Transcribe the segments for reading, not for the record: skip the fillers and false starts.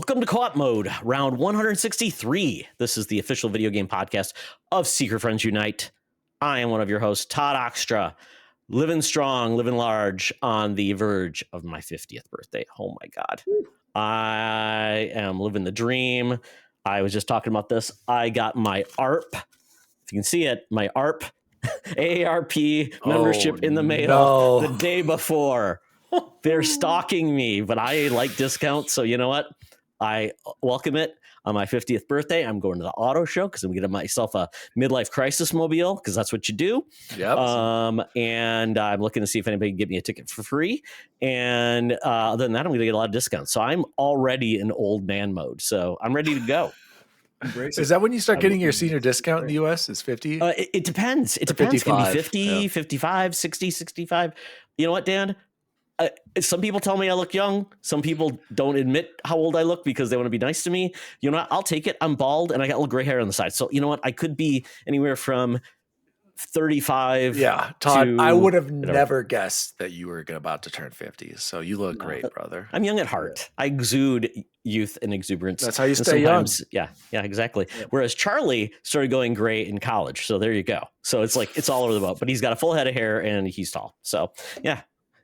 Welcome to Co-op Mode, round 163. This is the official video game podcast of Secret Friends Unite. I am one of your hosts, Todd Oxtra, living strong, living large, on the verge of my 50th birthday. Oh my God. I am living the dream. I was just talking about this. I got my ARP, if you can see it, my ARP, AARP membership in the mail the day before. They're stalking me, but I like discounts, so you know what? I welcome it. On my 50th birthday, I'm going to the auto show because I'm going to get myself a midlife crisis mobile because that's what you do. Yep. And I'm looking to see if anybody can give me a ticket for free. And other than that, I'm going to get a lot of discounts. So I'm already in old man mode. So I'm ready to go. Is that when you start getting your senior discount in the US? Is 50? It depends. It depends. It can be 50, 55, 60, 65. You know what, Dan? Some people tell me I look young. Some people don't admit how old I look because they want to be nice to me. You know what? I'll take it. I'm bald and I got a little gray hair on the side. So you know what? I could be anywhere from 35. Yeah, Todd, to, I would have never guessed that you were about to turn 50. So you look great, brother. I'm young at heart. I exude youth and exuberance. That's how you stay young. Yeah, exactly. Yeah. Whereas Charlie started going gray in college. So there you go. So it's like, it's all over the boat, but he's got a full head of hair and he's tall. So yeah.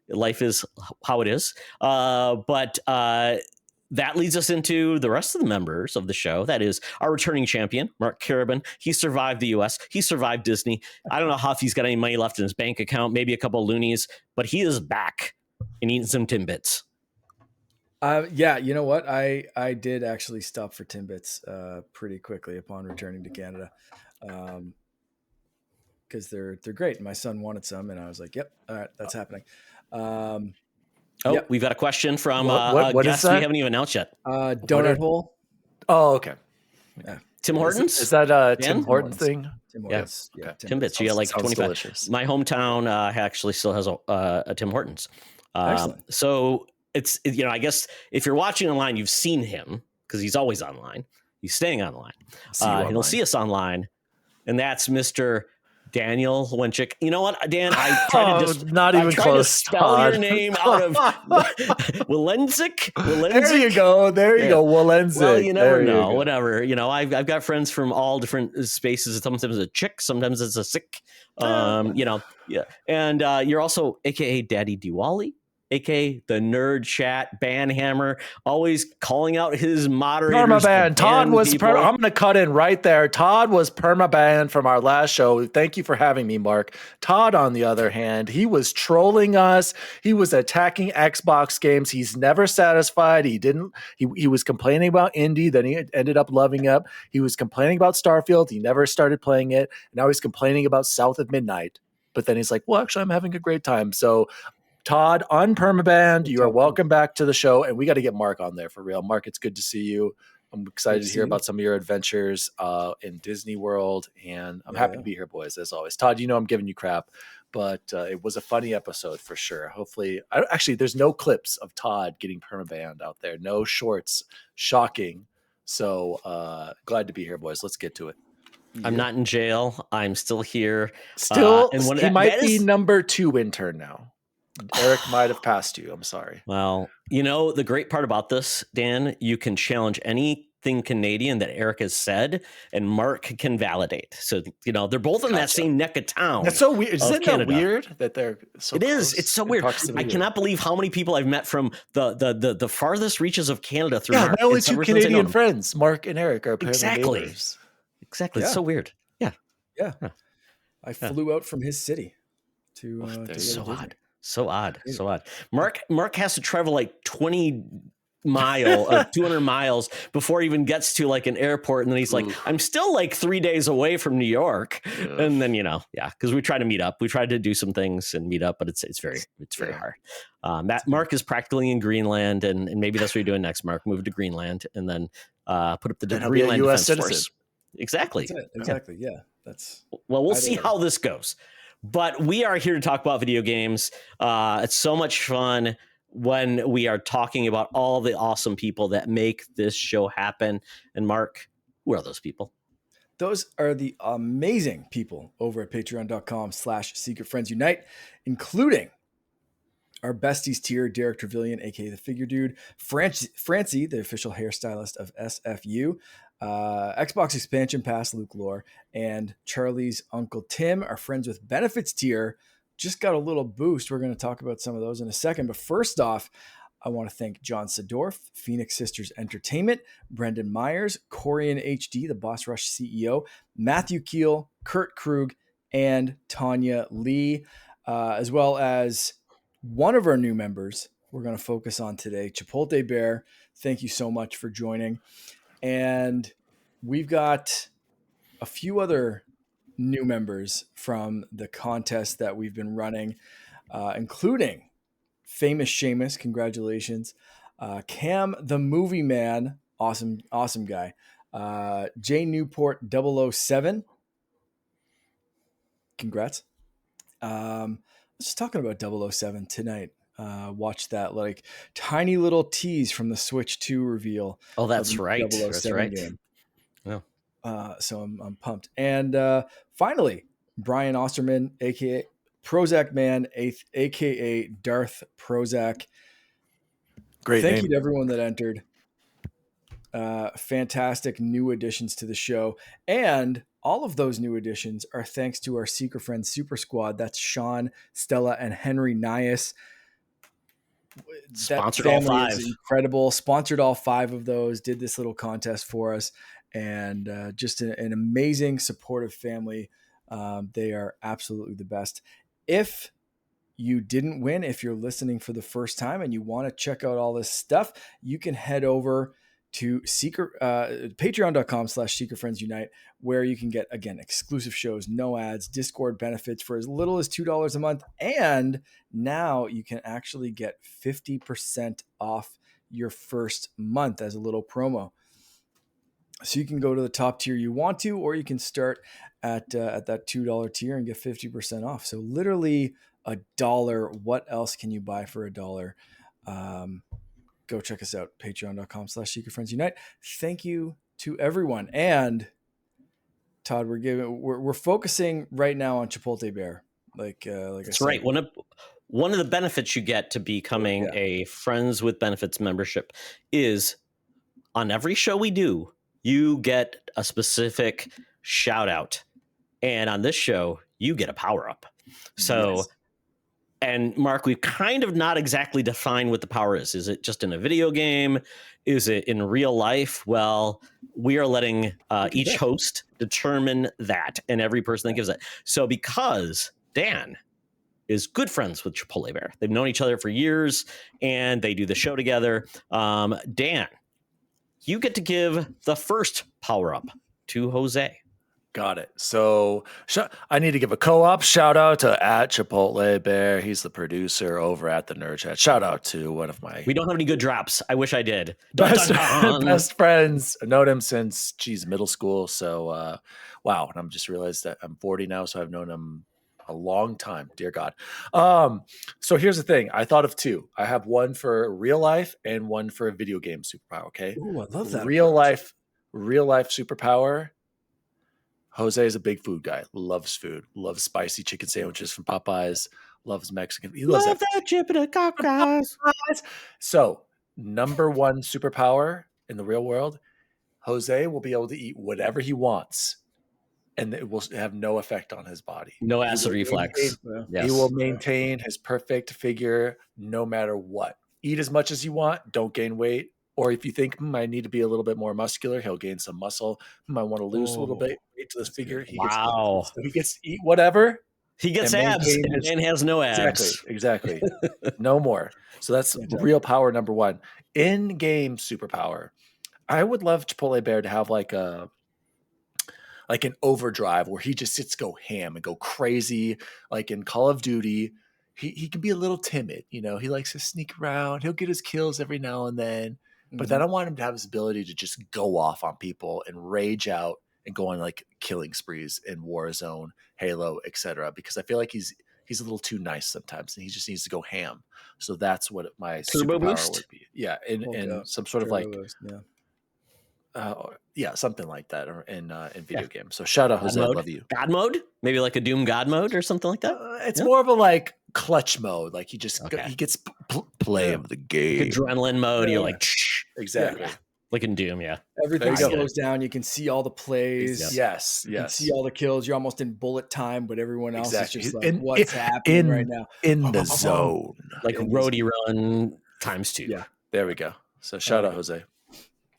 Life is how it is. But that leads us into the rest of the members of the show. That is our returning champion, Mark Carabin. He survived the U.S. He survived Disney. I don't know if he's got any money left in his bank account, maybe a couple of loonies, but he is back and eating some Timbits. Yeah, you know what? I did actually stop for Timbits pretty quickly upon returning to Canada. Because they're great. My son wanted some, and I was like, "Yep, all right, that's happening." We've got a question from what guest we haven't even announced yet. Donut hole. Oh, okay. Yeah. Tim Hortons? Is that a Tim Hortons thing? Tim Hortons. Yeah. Timbits. You got like 25. Delicious. My hometown actually still has a Tim Hortons. So it's I guess if you're watching online, you've seen him because he's always online. He's staying online. He'll see us online, and that's Mr. Daniel Wenchick. You know what, Dan? I tried to spell your name out of Willenzik. There you go. Willenzik. Well, you never know. Whatever. I've got friends from all different spaces. Sometimes it's a chick. Sometimes it's a sick. Yeah. And you're also AKA DaddyDwally, aka the NerdChat banhammer, always calling out his moderators. Permaban. Todd was I'm going to cut in right there. Todd was permaban from our last show. Thank you for having me, Mark. Todd, on the other hand, he was trolling us. He was attacking Xbox games. He's never satisfied. He was complaining about indie. Then he ended up loving it. He was complaining about Starfield. He never started playing it. Now he's complaining about South of Midnight. But then he's like, well, actually, I'm having a great time. So Todd, unpermabanned, you are welcome back to the show, and we got to get Mark on there for real. Mark, it's good to see you. I'm excited to hear about some of your adventures in Disney World, and I'm happy to be here, boys, as always. Todd, I'm giving you crap, but it was a funny episode for sure. Hopefully, there's no clips of Todd getting permabanned out there, no shorts. Shocking. So glad to be here, boys. Let's get to it. I'm not in jail. I'm still here. He might be number 2 intern now. Eric might have passed you. I'm sorry. Well, the great part about this, Dan, you can challenge anything Canadian that Eric has said, and Mark can validate. So, they're both in that same neck of town. That's so weird. Isn't that weird that they're so It is. It's so weird. I cannot believe how many people I've met from the farthest reaches of Canada through Mark. My only 2 Canadian friends, Mark and Eric, are apparently neighbors. Exactly. It's so weird. Yeah. I flew out from his city to so odd. So odd. Mark has to travel like 200 miles before he even gets to like an airport. And then he's like, I'm still like 3 days away from New York. Yeah. And then, because we try to meet up. We tried to do some things and meet up, but it's very hard. Mark is practically in Greenland. And maybe that's what you're doing next, Mark. Move to Greenland and then put up the Greenland US Defense citizen. Force. Exactly. Exactly. Yeah. We'll see how this goes. But we are here to talk about video games. It's so much fun when we are talking about all the awesome people that make this show happen. And Mark, who are those people? Those are the amazing people over at patreon.com/secretfriendsunite, including Our besties tier, Derek Trevelyan, aka the Figure Dude, Francie, the official hairstylist of SFU, Xbox Expansion Pass, Luke Lore, and Charlie's Uncle Tim. Our friends with benefits tier just got a little boost. We're going to talk about some of those in a second. But first off, I want to thank John Sadorf, Phoenix Sisters Entertainment, Brendan Myers, Corian HD, the Boss Rush CEO, Matthew Keel, Kurt Krug, and Tanya Lee, as well as one of our new members we're going to focus on today, Chipotle Bear. Thank you so much for joining. And we've got a few other new members from the contest that we've been running, including famous Seamus. Congratulations. Cam, the movie man. Awesome guy. J Newport 007. Congrats. Just talking about 007 tonight. Watch that like tiny little tease from the Switch 2 reveal. Oh, that's right. That's right. Game. Yeah. So I'm pumped. And finally, Brian Osterman, aka Prozac Man, aka Darth Prozac. Great Thank name. you to everyone that entered. Fantastic new additions to the show. And all of those new additions are thanks to our Secret Friends Super Squad. That's Sean, Stella, and Henry Nias. Sponsored all 5. Is incredible. Sponsored all 5 of those. Did this little contest for us. And just an amazing, supportive family. They are absolutely the best. If you didn't win, if you're listening for the first time and you want to check out all this stuff, you can head over to patreon.com/secretfriendsunite, where you can get, again, exclusive shows, no ads, Discord benefits for as little as $2 a month. And now you can actually get 50% off your first month as a little promo. So you can go to the top tier you want to, or you can start at that $2 tier and get 50% off. So literally $1. What else can you buy for $1? Go check us out, patreon.com/secretfriendsunite. Thank you to everyone. And Todd, we're focusing right now on Chipotle Bear. That's right. One of the benefits you get to becoming a Friends with Benefits membership is on every show we do, you get a specific shout out. And on this show, you get a power up. So Yes. And Mark, we've kind of not exactly defined what the power is. Is it just in a video game? Is it in real life? Well, we are letting each host determine that, and every person that gives it. So because Dan is good friends with Chipotle Bear, they've known each other for years, and they do the show together. Dan, you get to give the first power up to Jose. Got it. So I need to give a co-op shout out to @Chipotle Bear. He's the producer over at the NerdChat. Shout out to one of my. We don't have any good drops. I wish I did. Best friends. I've known him since middle school. So wow. And I'm just realized that I'm 40 now, so I've known him a long time. Dear God. So here's the thing. I thought of 2. I have one for real life and one for a video game superpower. Okay. Ooh, I love that. Real life superpower. Jose is a big food guy, loves food, loves spicy chicken sandwiches from Popeyes, loves Mexican. He loves that chicken cockroach. So, number 1 superpower in the real world, Jose will be able to eat whatever he wants, and it will have no effect on his body. No acid reflux. He will maintain his perfect figure no matter what. Eat as much as you want, don't gain weight. Or if you think, I need to be a little bit more muscular, he'll gain some muscle. I want to lose a little bit weight to this figure. He gets to eat whatever. He gets abs and has no abs. Exactly. No more. So that's real power number 1. In-game superpower. I would love Chipotle Bear to have like an overdrive where he just sits, go ham and go crazy. Like in Call of Duty, he can be a little timid. You know, he likes to sneak around. He'll get his kills every now and then. But then I want him to have this ability to just go off on people and rage out and go on like killing sprees in Warzone, Halo, etc. Because I feel like he's a little too nice sometimes, and he just needs to go ham. So that's what my Turbo superpower boost would be. Yeah, in some sort of like boost, something like that, or in video games. So shout out Jose, I love you. God mode, maybe like a Doom God mode or something like that. It's more of a like clutch mode. Like he gets play of the game. Adrenaline mode. You're like, exactly. Yeah. Like in Doom, yeah. Everything slows down. You can see all the plays. Yes, you can see all the kills. You're almost in bullet time, but everyone else is just like, what's happening right now? In the zone. Like roadie run ×2. Yeah. There we go. So shout out Jose.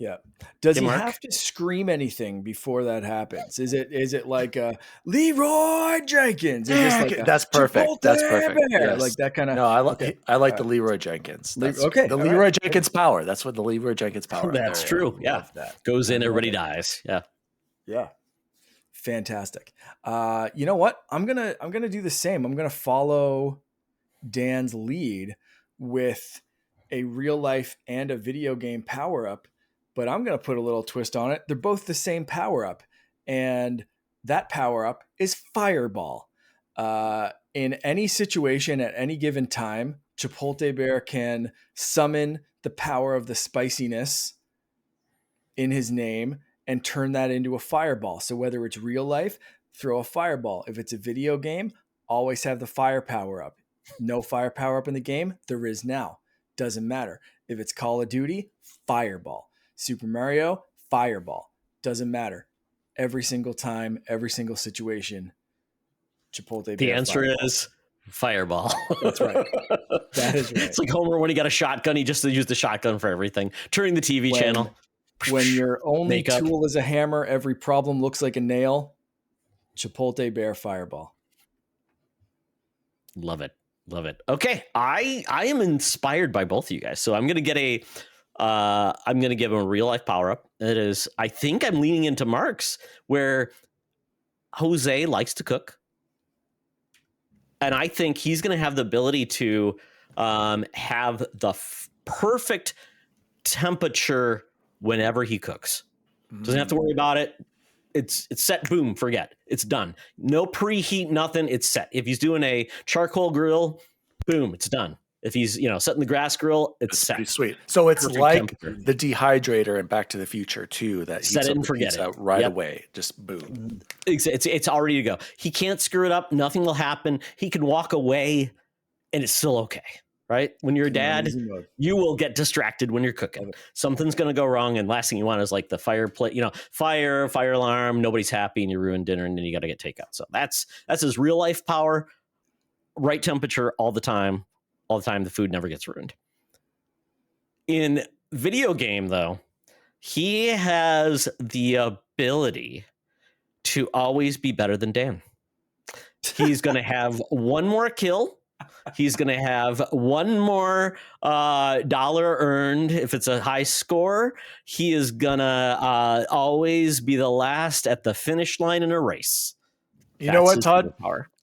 Yeah. Does he have to scream anything before that happens? Is it like Leroy Jenkins? That's perfect. That's perfect. Yes. Like that kind of. No, I like the Leroy Jenkins. The Leroy Jenkins power. That's what the Leroy Jenkins power. That's true. Yeah. Goes in, everybody dies. Yeah. Yeah. Fantastic. You know what? I'm gonna do the same. I'm gonna follow Dan's lead with a real life and a video game power up. But I'm going to put a little twist on it. They're both the same power up. And that power up is Fireball. In any situation at any given time, Chipotle Bear can summon the power of the spiciness in his name and turn that into a fireball. So whether it's real life, throw a fireball. If it's a video game, always have the fire power up. No fire power up in the game? There is now. Doesn't matter. If it's Call of Duty, fireball. Super Mario, fireball. Doesn't matter. Every single time, every single situation, Chipotle Bear. The answer is fireball. That's right. That is right. It's like Homer when he got a shotgun. He just used the shotgun for everything. Turning the TV channel. When your only tool is a hammer, every problem looks like a nail. Chipotle Bear, fireball. Love it. Love it. Okay. I am inspired by both of you guys. So I'm going to get I'm going to give him a real life power up. It is, I think I'm leaning into Mark's, where Jose likes to cook. And I think he's going to have the ability to have the perfect temperature whenever he cooks. Doesn't have to worry about it. It's set, boom, forget. It's done. No preheat, nothing. It's set. If he's doing a charcoal grill, boom, it's done. If he's, setting the grass grill, it's set. Pretty sweet. So it's perfect like the dehydrator and Back to the Future too, that set it and forget it right away. Just boom. It's all ready to go. He can't screw it up. Nothing will happen. He can walk away and it's still okay. Right? When you're a dad, you will get distracted when you're cooking. Something's going to go wrong. And last thing you want is like the fireplace, fire alarm, nobody's happy and you ruin dinner and then you got to get takeout. So that's his real life power. Right temperature all the time. All the time, the food never gets ruined. In video game, though, he has the ability to always be better than Dan. He's going to have one more kill. He's going to have one more dollar earned. If it's a high score, he is going to always be the last at the finish line in a race. You know what, Todd?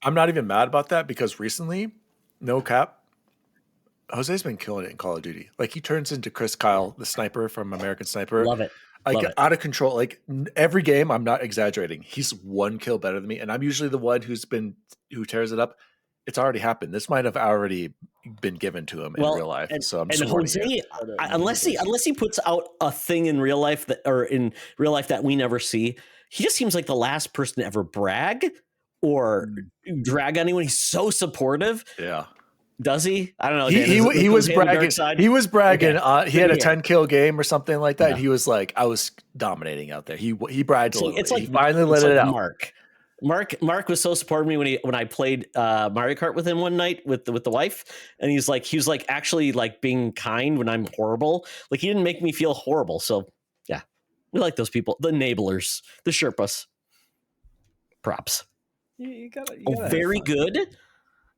I'm not even mad about that because recently, no cap, Jose's been killing it in Call of Duty. Like he turns into Chris Kyle, the sniper from American Sniper. Love it. Like out of control. Like every game, I'm not exaggerating. He's one kill better than me, and I'm usually the one who tears it up. It's already happened. This might have already been given to him in real life. So I'm just Jose, unless he puts out a thing in real life that we never see, he just seems like the last person to ever brag or drag anyone. He's so supportive. Yeah. Does he? I don't know. He was bragging. He was bragging. Okay. He had a 10 kill game or something like that. Yeah. He was like, I was dominating out there. He bragged a little. It's like he finally let it out. Mark was so supportive of me when I played Mario Kart with him one night with the wife, and he was like actually like being kind when I'm horrible. Like he didn't make me feel horrible. So yeah, we like those people, the enablers, the Sherpas. Props. You gotta very good.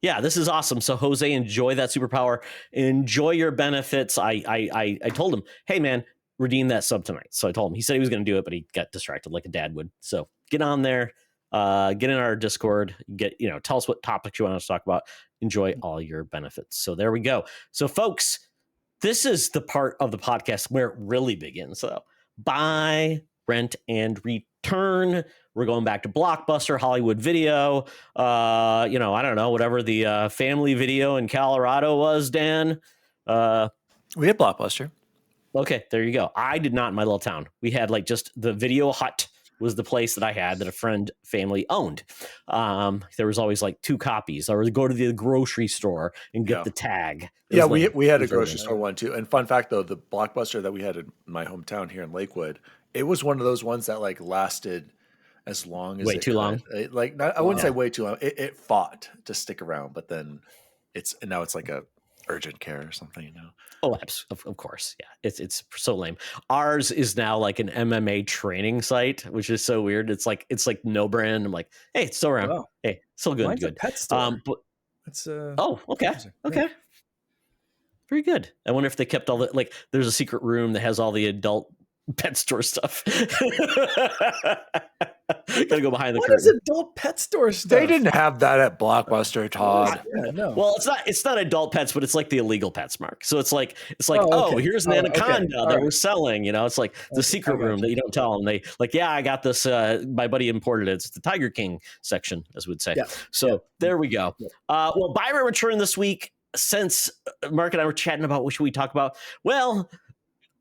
Yeah, this is awesome. So Jose, enjoy that superpower. Enjoy your benefits. I told him, hey man, redeem that sub tonight. So I told him. He said he was going to do it, but he got distracted like a dad would. So get on there, get in our Discord, tell us what topics you want us to talk about. Enjoy all your benefits. So there we go. So folks, this is the part of the podcast where it really begins. So buy, rent, and return. We're going back to Blockbuster, Hollywood Video, I don't know, whatever the family video in Colorado was, Dan. We had Blockbuster. Okay, there you go. I did not in my little town. We had like just the Video Hut was the place that I had that a friend family owned. There was always like 2 copies. Or go to the grocery store and get the tag. Yeah, we had a grocery store one too. And fun fact though, the Blockbuster that we had in my hometown here in Lakewood, it was one of those ones that like lasted as long as way too long. I wouldn't say way too long. It fought to stick around, but then now it's like a urgent care or something, you know. Oh, of course. Yeah. It's so lame. Ours is now like an MMA training site, which is so weird. It's like no brand. I'm like, hey, it's still around. Wow. Hey, still good. Mine's good. a pet store. But It's okay. Okay. Yeah. Very good. I wonder if they kept all the like there's a secret room that has all the adult pet store stuff. Gotta go behind the curtain. What is adult pet store stuff? They didn't have that at Blockbuster, Todd. Yeah, no. Well, it's not adult pets, but it's like the illegal pets, Mark. So it's like okay. here's an anaconda that we're selling. You know, it's like the secret room that you don't tell them. They like, yeah, I got this. My buddy imported it. It's the Tiger King section, as we'd say. Yeah. So there we go. Yeah. Well, Byron returned this week. Since Mark and I were chatting about what should we talk about, well,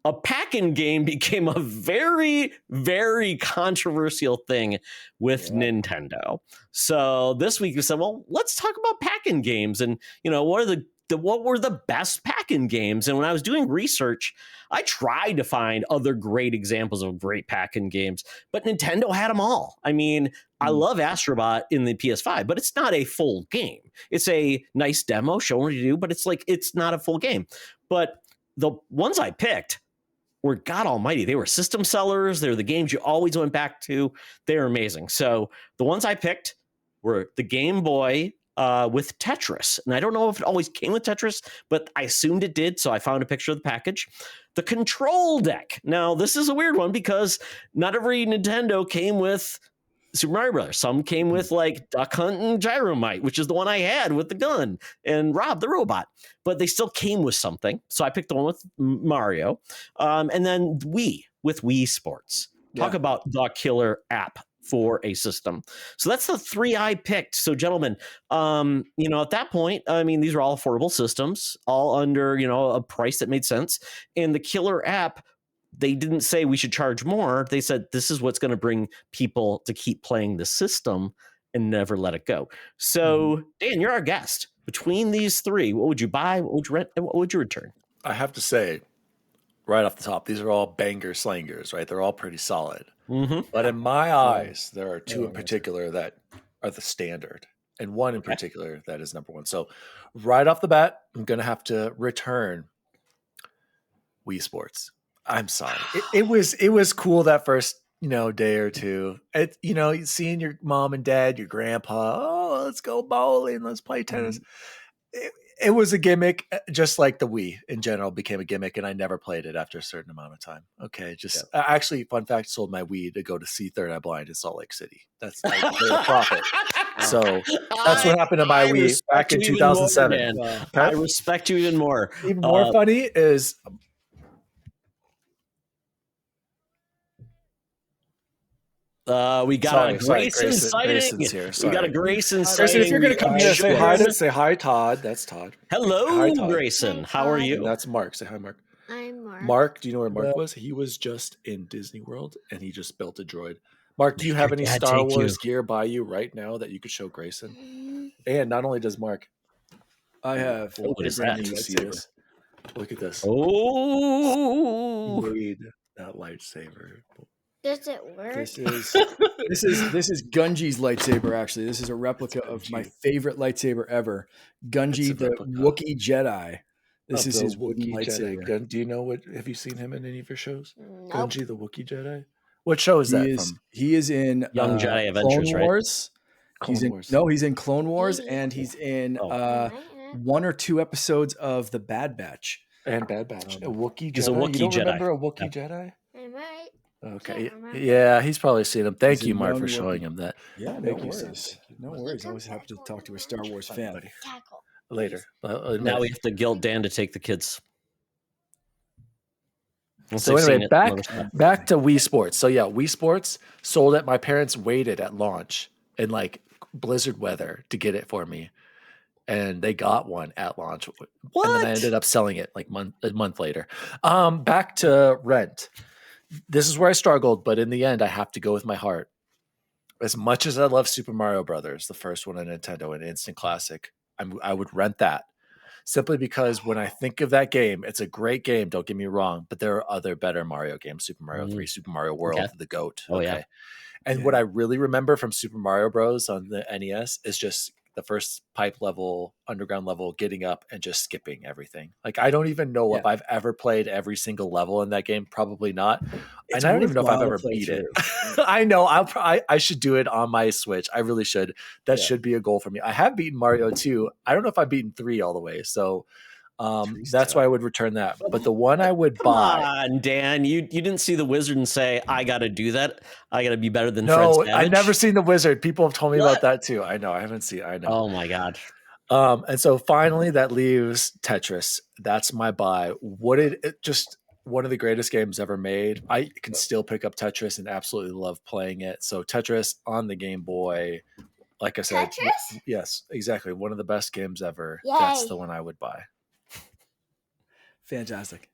a pack-in game became a very, very controversial thing with Nintendo. So this week we said, well, let's talk about pack-in games and, you know, what were the best pack-in games? And when I was doing research, I tried to find other great examples of great pack-in games, but Nintendo had them all. I mean, I love Astrobot in the PS5, but it's not a full game. It's a nice demo showing what you do, but it's not a full game. But the ones I picked were God almighty. They were system sellers. They're the games you always went back to. They're amazing. So the ones I picked were the Game Boy with Tetris. And I don't know if it always came with Tetris, but I assumed it did. So I found a picture of the package. The Control Deck. Now, this is a weird one because not every Nintendo came with Super Mario Brothers. Some came with like Duck Hunt and Gyromite, which is the one I had with the gun, and Rob the robot. But they still came with something. So I picked the one with Mario. And then Wii with Wii Sports. Talk about the killer app for a system. So that's the 3 I picked. So gentlemen, you know, at that point, I mean, these are all affordable systems, all under, you know, a price that made sense. And the killer app, they didn't say we should charge more. They said this is what's going to bring people to keep playing the system and never let it go. So Dan, you're our guest. Between these 3, what would you buy? What would you rent? And what would you return? I have to say, right off the top, these are all banger slangers, right? They're all pretty solid. But in my eyes, there are 2 in particular that are the standard, and one in particular that is number 1. So right off the bat, I'm going to have to return Wii Sports. I'm sorry. It was cool that first, you know, day or two. You know, seeing your mom and dad, your grandpa, oh, let's go bowling, let's play tennis. It was a gimmick, just like the Wii in general became a gimmick, and I never played it after a certain amount of time. Okay, actually, fun fact, sold my Wii to go to see Third Eye Blind in Salt Lake City. That's like their profit. So that's what happened to my Wii back in 2007. I respect you even more. Even more funny is we got a Grayson sighting. Grayson's here. We got a Grayson sighting. Grayson, if you're going to come here, say hi. Say hi, Todd. That's Todd. Hello, Hi, Todd. Grayson. Hi, How are Todd. you? And that's Mark. Say hi, Mark. I'm Mark. Mark, do you know where Mark was? He was just in Disney World, and he just built a droid. Mark, do you have any Dad Star take Wars gear by you right now that you could show Grayson? And not only does Mark, I have. What is Brandon, that? you see this? Look at this. Oh, He made that lightsaber. Does it work? This is Gunji's lightsaber. Actually, this is a replica of my favorite lightsaber ever, Gunji It's a the replica. Wookiee Jedi. This Of is the his wooden Wookiee lightsaber. Jedi. Do you know what? Have you seen him in any of your shows? Nope. Gunji the Wookiee Jedi. What show is that from? He is in Young Jedi Adventures, Clone right? Wars. Clone Wars. He's in Clone Wars, and he's in one or two episodes of the Bad Batch. And Bad Batch. A Wookiee Jedi. He's a Wookiee you don't Jedi. Remember a Wookiee Jedi? I might. Okay. Can't remember. Yeah, he's probably seen him. Thank He's you, a Mark, young for showing Wookiee. him that. Yeah, no Thank you, worries. sir. No worries. Always happy to talk to a Star Wars fan. Buddy. Tackle. Later. now we have to guilt Dan to take the kids. Once So they've seen anyway, it, back let us know. back to Wii Sports. So yeah, Wii Sports sold it. My parents waited at launch in like blizzard weather to get it for me, and they got one at launch. And then I ended up selling it like a month later. Back to rent. this is where I struggled, but in the end, I have to go with my heart. As much as I love Super Mario Brothers, the first one on Nintendo, an instant classic, I would rent that simply because when I think of that game, it's a great game. Don't get me wrong, but there are other better Mario games: Super Mario 3, Super Mario World, Okay. the GOAT. Oh, yeah. And what I really remember from Super Mario Bros. On the NES is just the first pipe level, underground level, getting up and just skipping everything. Like, I don't even know if I've ever played every single level in that game. Probably not. It's and I don't even know if I've worthwhile ever to play beat it. through. I know. I should do it on my Switch. I really should. That should be a goal for me. I have beaten Mario 2. I don't know if I've beaten 3 all the way. So that's why I would return that. But the one I would buy. Come on, Dan. You didn't see the wizard and say, I got to do that. I got to be better than Fred No, Savage. I've never seen the wizard. People have told me What? about that too. I know. I haven't seen. I know. Oh my God. And so finally, that leaves Tetris. That's my buy. Just one of the greatest games ever made. I can still pick up Tetris and absolutely love playing it. So Tetris on the Game Boy, like I said, Tetris? yes, exactly. One of the best games ever. Yay. That's the one I would buy. Fantastic.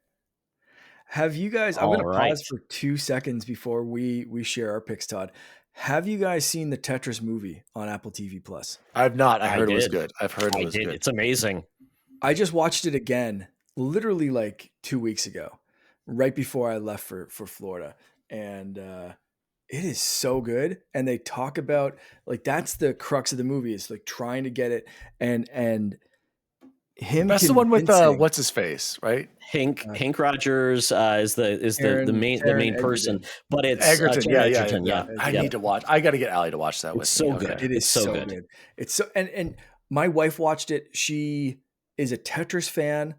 Have you guys? I'm All going to right. pause for 2 seconds before we share our picks, Todd. Have you guys seen the Tetris movie on Apple TV Plus? I've not. I heard it was did. good. I've heard it was good. It's amazing. I just watched it again, literally like 2 weeks ago, right before I left for Florida, and it is so good. And they talk about, like, that's the crux of the movie, is like trying to get it and him. That's the one with convincing- what's his face, right? Hank Rogers is the main person, Egerton. but it's Egerton. Egerton. Yeah. I need to watch. I got to get Allie to watch that with It's me. so Okay. good. It is It's so so good. good. It's so, and my wife watched it. She is a Tetris fan,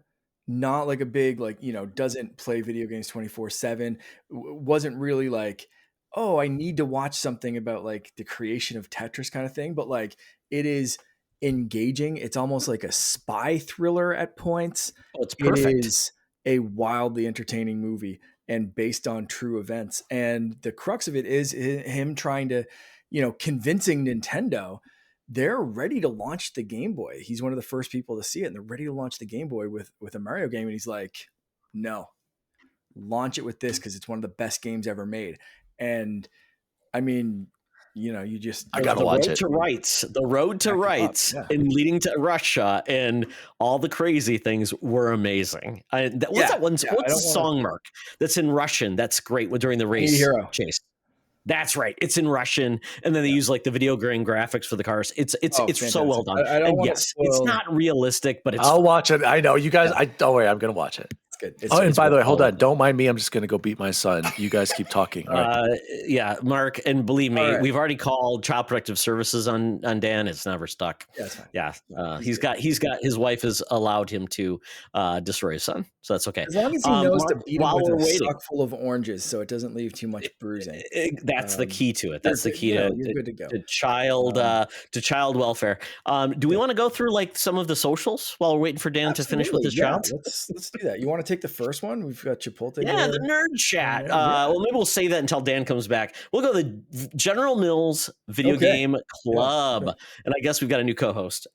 not like a big, like, doesn't play video games 24/7. Wasn't really like, oh, I need to watch something about like the creation of Tetris kind of thing. But like, it is engaging. It's almost like a spy thriller at points. Oh, it's perfect. It is a wildly entertaining movie and based on true events. And the crux of it is him trying to, convincing Nintendo they're ready to launch the Game Boy. He's one of the first people to see it, and they're ready to launch the Game Boy with a Mario game. And he's like, no, launch it with this because it's one of the best games ever made. And I mean, you just I gotta watch it. The road to rights and leading to Russia and all the crazy things were amazing. What's that one? What's the song, Mark? That's in Russian. That's great during the race chase. That's right. It's in Russian, and then they use like the video game graphics for the cars. It's so well done. I don't want to it's not realistic, but it's. I'll watch it. I know you guys. Don't worry. I'm gonna watch it. It's good. And by the way, hold on. Don't mind me. I'm just gonna go beat my son. You guys keep talking. Yeah, Mark, and believe me, right. we've already called Child Protective Services on Dan. It's never stuck. Yeah, it's fine. Yeah, he's got his wife has allowed him to destroy his son, so that's okay. As long as he knows Mark, to beat him with a sock full of oranges, so it doesn't leave too much bruising. That's the key to it. That's the key you're good to go. to child welfare. Do we want to go through like some of the socials while we're waiting for Dan to finish with his child? Let's do that. You want to take the first one? We've got Chipotle. Yeah, there. the nerd chat. Well, maybe we'll save that until Dan comes back. We'll go to the General Mills Video Game Club, and I guess we've got a new co-host.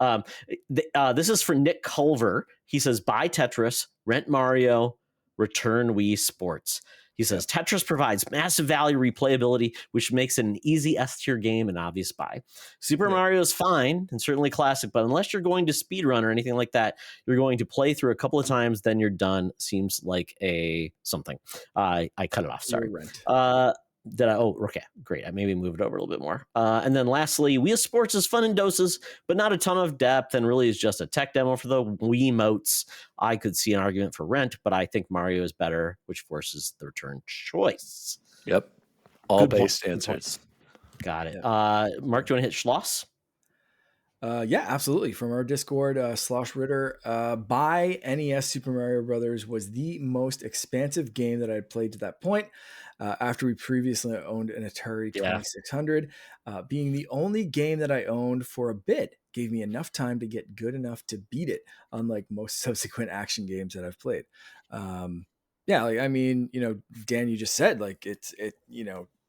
This is for Nick Culver. He says, "Buy Tetris, rent Mario, return Wii Sports." He says, Tetris provides massive value replayability, which makes it an easy S-tier game and obvious buy. Super Mario is fine and certainly classic, but unless you're going to speedrun or anything like that, you're going to play through a couple of times, then you're done. Seems like a something. I cut it off. Sorry. Okay, great. I maybe move it over a little bit more. And then lastly, Wii Sports is fun in doses, but not a ton of depth, and really is just a tech demo for the Wiimotes. I could see an argument for rent, but I think Mario is better, which forces the return choice. Yep. All based answers. Got it. Mark, do you want to hit Schloss? Yeah, absolutely. From our Discord, Slosh Ritter, buy NES Super Mario Brothers was the most expansive game that I had played to that point. After we previously owned an Atari 2600, being the only game that I owned for a bit gave me enough time to get good enough to beat it, unlike most subsequent action games that I've played. Dan, you just said like it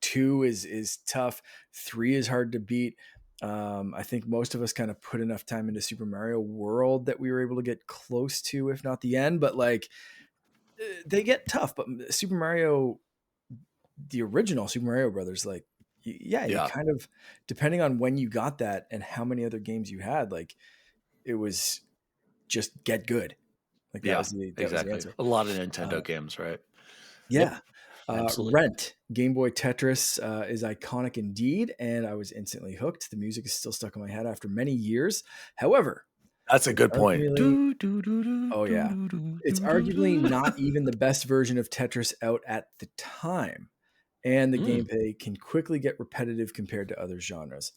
2 is tough, 3 is hard to beat. I think most of us kind of put enough time into Super Mario World that we were able to get close to, if not the end, but like they get tough. But Super Mario the original Super Mario Brothers, like, you kind of, depending on when you got that and how many other games you had, like, it was just get good. Like that was the answer. A lot of Nintendo games, right? Yeah. Absolutely. Rent, Game Boy Tetris is iconic indeed, and I was instantly hooked. The music is still stuck in my head after many years. However, that's a good point. Oh yeah, it's arguably not even the best version of Tetris out at the time, and the gameplay can quickly get repetitive compared to other genres.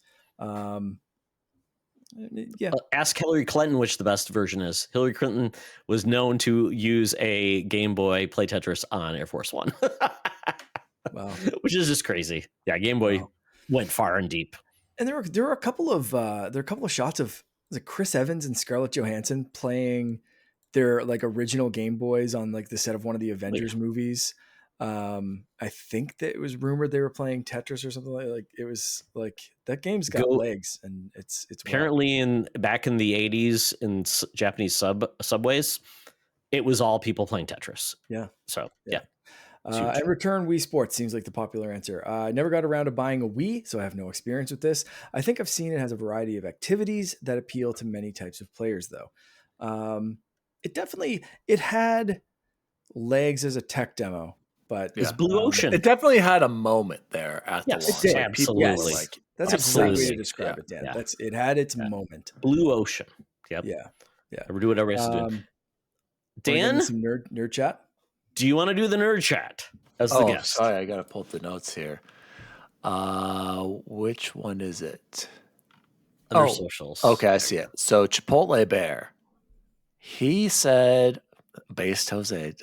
Ask Hillary Clinton which the best version is. Hillary Clinton was known to use a Game Boy play Tetris on Air Force One. Wow, which is just crazy. Yeah, Game Boy went far and deep. And there were a couple of shots of Chris Evans and Scarlett Johansson playing their like original Game Boys on like the set of one of the Avengers movies. I think that it was rumored they were playing Tetris or something like it was like that game's got legs, and it's apparently back in the 80s in Japanese subways, it was all people playing Tetris. Yeah. So yeah. And return Wii Sports seems like the popular answer. I never got around to buying a Wii, so I have no experience with this. I think I've seen it has a variety of activities that appeal to many types of players, though. It had legs as a tech demo, but it's Blue Ocean. It definitely had a moment there at the launch. It did. Absolutely. That's a great way to describe it, Dan. Yeah. It had its moment. Blue Ocean. Yep. Yeah. Ever do whatever it has to do. Dan, some nerd chat. Do you want to do the nerd chat as the guest? Sorry, I got to pull up the notes here. Which one is it? Other socials. Okay, I see it. So Chipotle Bear, he said, based Jose,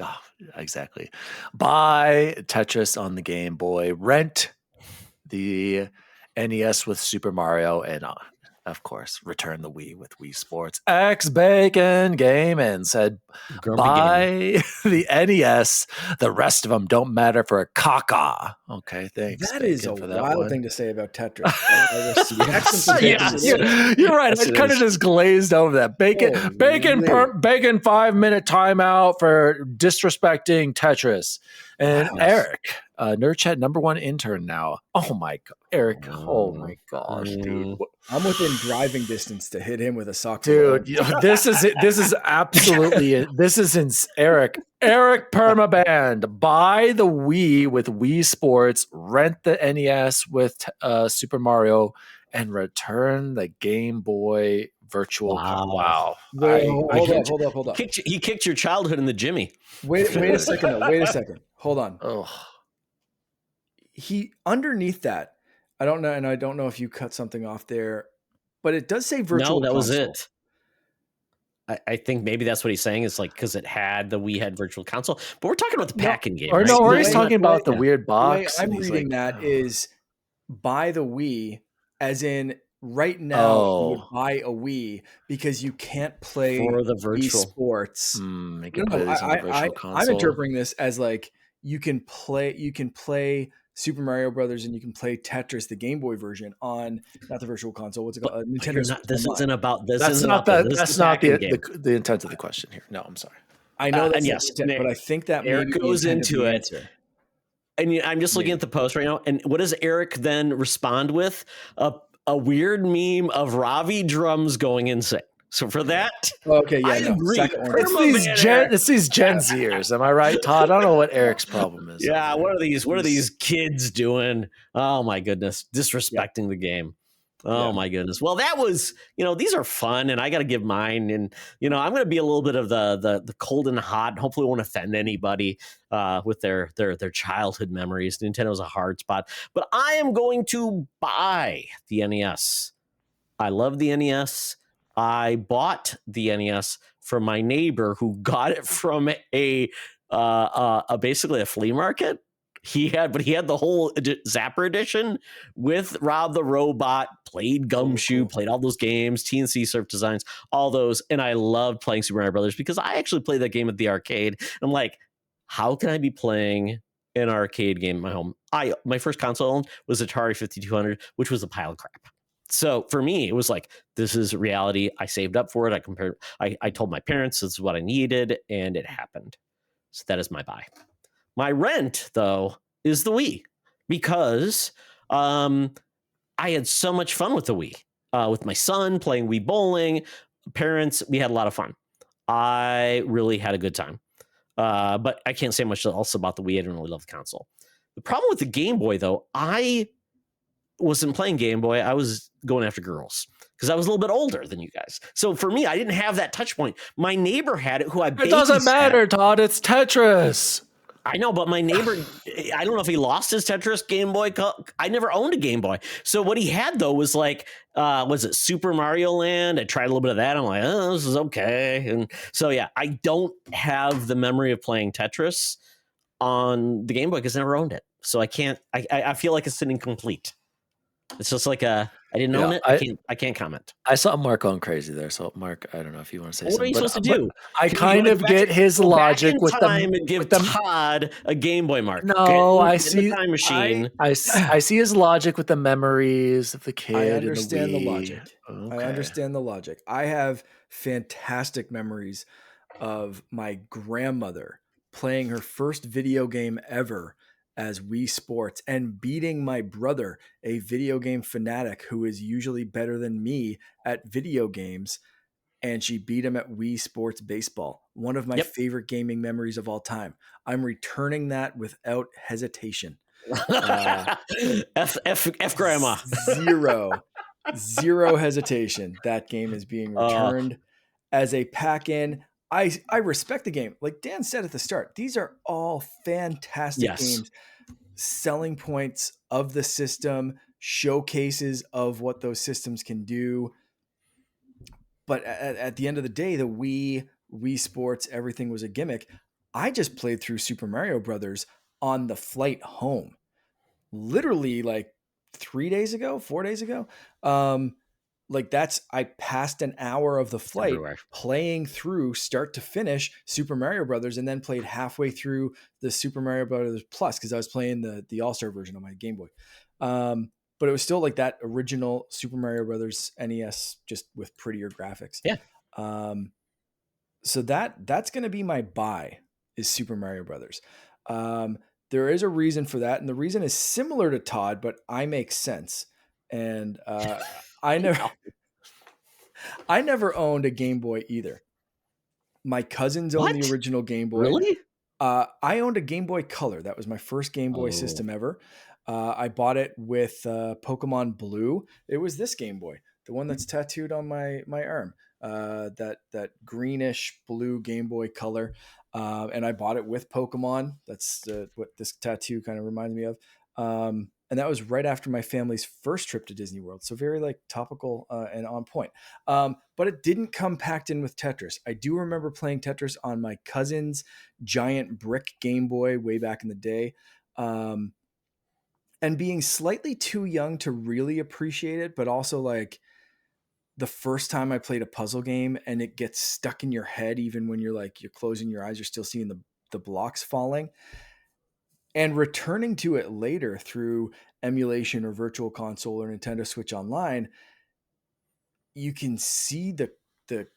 exactly. Buy Tetris on the Game Boy, rent the NES with Super Mario, and of course, return the Wii with Wii Sports. X Bacon Gaming said, buy the NES. The rest of them don't matter for a caca. Okay, thanks. That is a wild thing to say about Tetris. You're right. I kind of just glazed over that. Bacon 5-minute timeout for disrespecting Tetris. And Eric, NerdChat #1 intern now. Oh my God, Eric! Oh my gosh, dude! I'm within driving distance to hit him with a sock. Dude, this is it. This is absolutely it. This is Eric. Eric Permaband. Buy the Wii with Wii Sports. Rent the NES with Super Mario, and return the Game Boy Virtual. Wow! Hold up. He kicked your childhood in the Jimmy. Wait a second. Hold on. Oh. He underneath that, I don't know, and I don't know if you cut something off there, but it does say virtual. No, that console. was it. I think maybe that's what he's saying. It's like because we had virtual console, but we're talking about the packing game. Or no, he's talking about the weird box. The way I'm reading that is buy the Wii, as in right now you would buy a Wii because you can't play for the virtual Wii Sports. I'm interpreting this as like you can play Super Mario Brothers and you can play Tetris, the Game Boy version, on not the virtual console. What's it called? Nintendo. This isn't about this. That's not the intent of the question here. No, I'm sorry. I know that's yes, intent, but I think that Eric goes into it. And I'm just looking at the post right now. And what does Eric then respond with? A weird meme of Ravi drums going insane. So for that, okay, yeah, I agree. It's these Gen Zers. Am I right, Todd? I don't know what Eric's problem is. Yeah, what are these kids doing? Oh my goodness, disrespecting the game. Oh my goodness. Well, that was, these are fun, and I got to give mine. And I'm going to be a little bit of the cold and hot. And hopefully, won't offend anybody with their childhood memories. Nintendo's a hard spot, but I am going to buy the NES. I love the NES. I bought the NES from my neighbor who got it from a basically a flea market. He had the whole Zapper edition with Rob the Robot, played Gumshoe, played all those games, TNC Surf Designs, all those. And I loved playing Super Mario Brothers because I actually played that game at the arcade. I'm like, how can I be playing an arcade game in my home? My first console was Atari 5200, which was a pile of crap. So for me, it was like, this is reality. I saved up for it. I told my parents this is what I needed, and it happened. So that is my buy. My rent, though, is the Wii. because I had so much fun with the Wii. With my son playing Wii bowling, parents, we had a lot of fun. I really had a good time. But I can't say much else about the Wii. I didn't really love the console. The problem with the Game Boy, though, I wasn't playing Game Boy. I was going after girls because I was a little bit older than you guys. So for me, I didn't have that touch point. My neighbor had it, who I babysat. It doesn't matter, Todd. It's Tetris. I know, but my neighbor, I don't know if he lost his Tetris Game Boy. I never owned a Game Boy. So what he had, though, was like, was it Super Mario Land? I tried a little bit of that. I'm like, oh, this is okay. And so, yeah, I don't have the memory of playing Tetris on the Game Boy because I never owned it. So I can't, I feel like it's an incomplete. It's just like I didn't own it. I can't comment. I saw Mark going crazy there. So Mark, I don't know if you want to say what something. What are you supposed to do? I kind of get his logic with time and give Todd a Game Boy, Mark. No, I see the time machine. I see his logic with the memories of the kid. I understand and the Wii. logic. Okay. I understand the logic. I have fantastic memories of my grandmother playing her first video game ever as Wii Sports and beating my brother, a video game fanatic who is usually better than me at video games. And she beat him at Wii Sports Baseball. One of my favorite gaming memories of all time. I'm returning that without hesitation. F grandma. Zero hesitation. That game is being returned as a pack-in. I respect the game. Like Dan said at the start, these are all fantastic games. Selling points of the system, showcases of what those systems can do. But at the end of the day, the Wii Sports, everything was a gimmick. I just played through Super Mario Brothers on the flight home. Literally like 4 days ago. I passed an hour of the flight playing through start to finish Super Mario Brothers and then played halfway through the Super Mario Brothers Plus because I was playing the All-Star version on my Game Boy. But it was still like that original Super Mario Brothers NES, just with prettier graphics. Yeah. So that's going to be my buy is Super Mario Brothers. There is a reason for that. And the reason is similar to Todd, but I make sense. And I never owned a Game Boy either. My cousins owned the original Game Boy. Really? I owned a Game Boy Color. That was my first Game Boy system ever. I bought it with Pokemon Blue. It was this Game Boy, the one that's tattooed on my arm. That greenish blue Game Boy Color. And I bought it with Pokemon. That's what this tattoo kind of reminds me of. And that was right after my family's first trip to Disney World. So very like topical and on point. But it didn't come packed in with Tetris. I do remember playing Tetris on my cousin's giant brick Game Boy way back in the day. And being slightly too young to really appreciate it, but also like the first time I played a puzzle game and it gets stuck in your head, even when you're closing your eyes, you're still seeing the blocks falling. And returning to it later through emulation or virtual console or Nintendo Switch Online, you can see the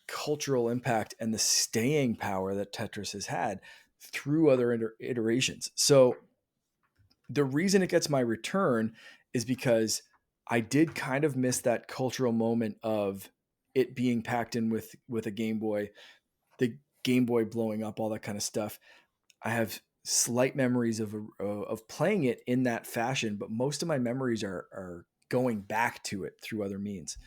cultural impact and the staying power that Tetris has had through other iterations. So the reason it gets my return is because I did kind of miss that cultural moment of it being packed in with a Game Boy, the Game Boy blowing up, all that kind of stuff. I have slight memories of playing it in that fashion, but most of my memories are going back to it through other means.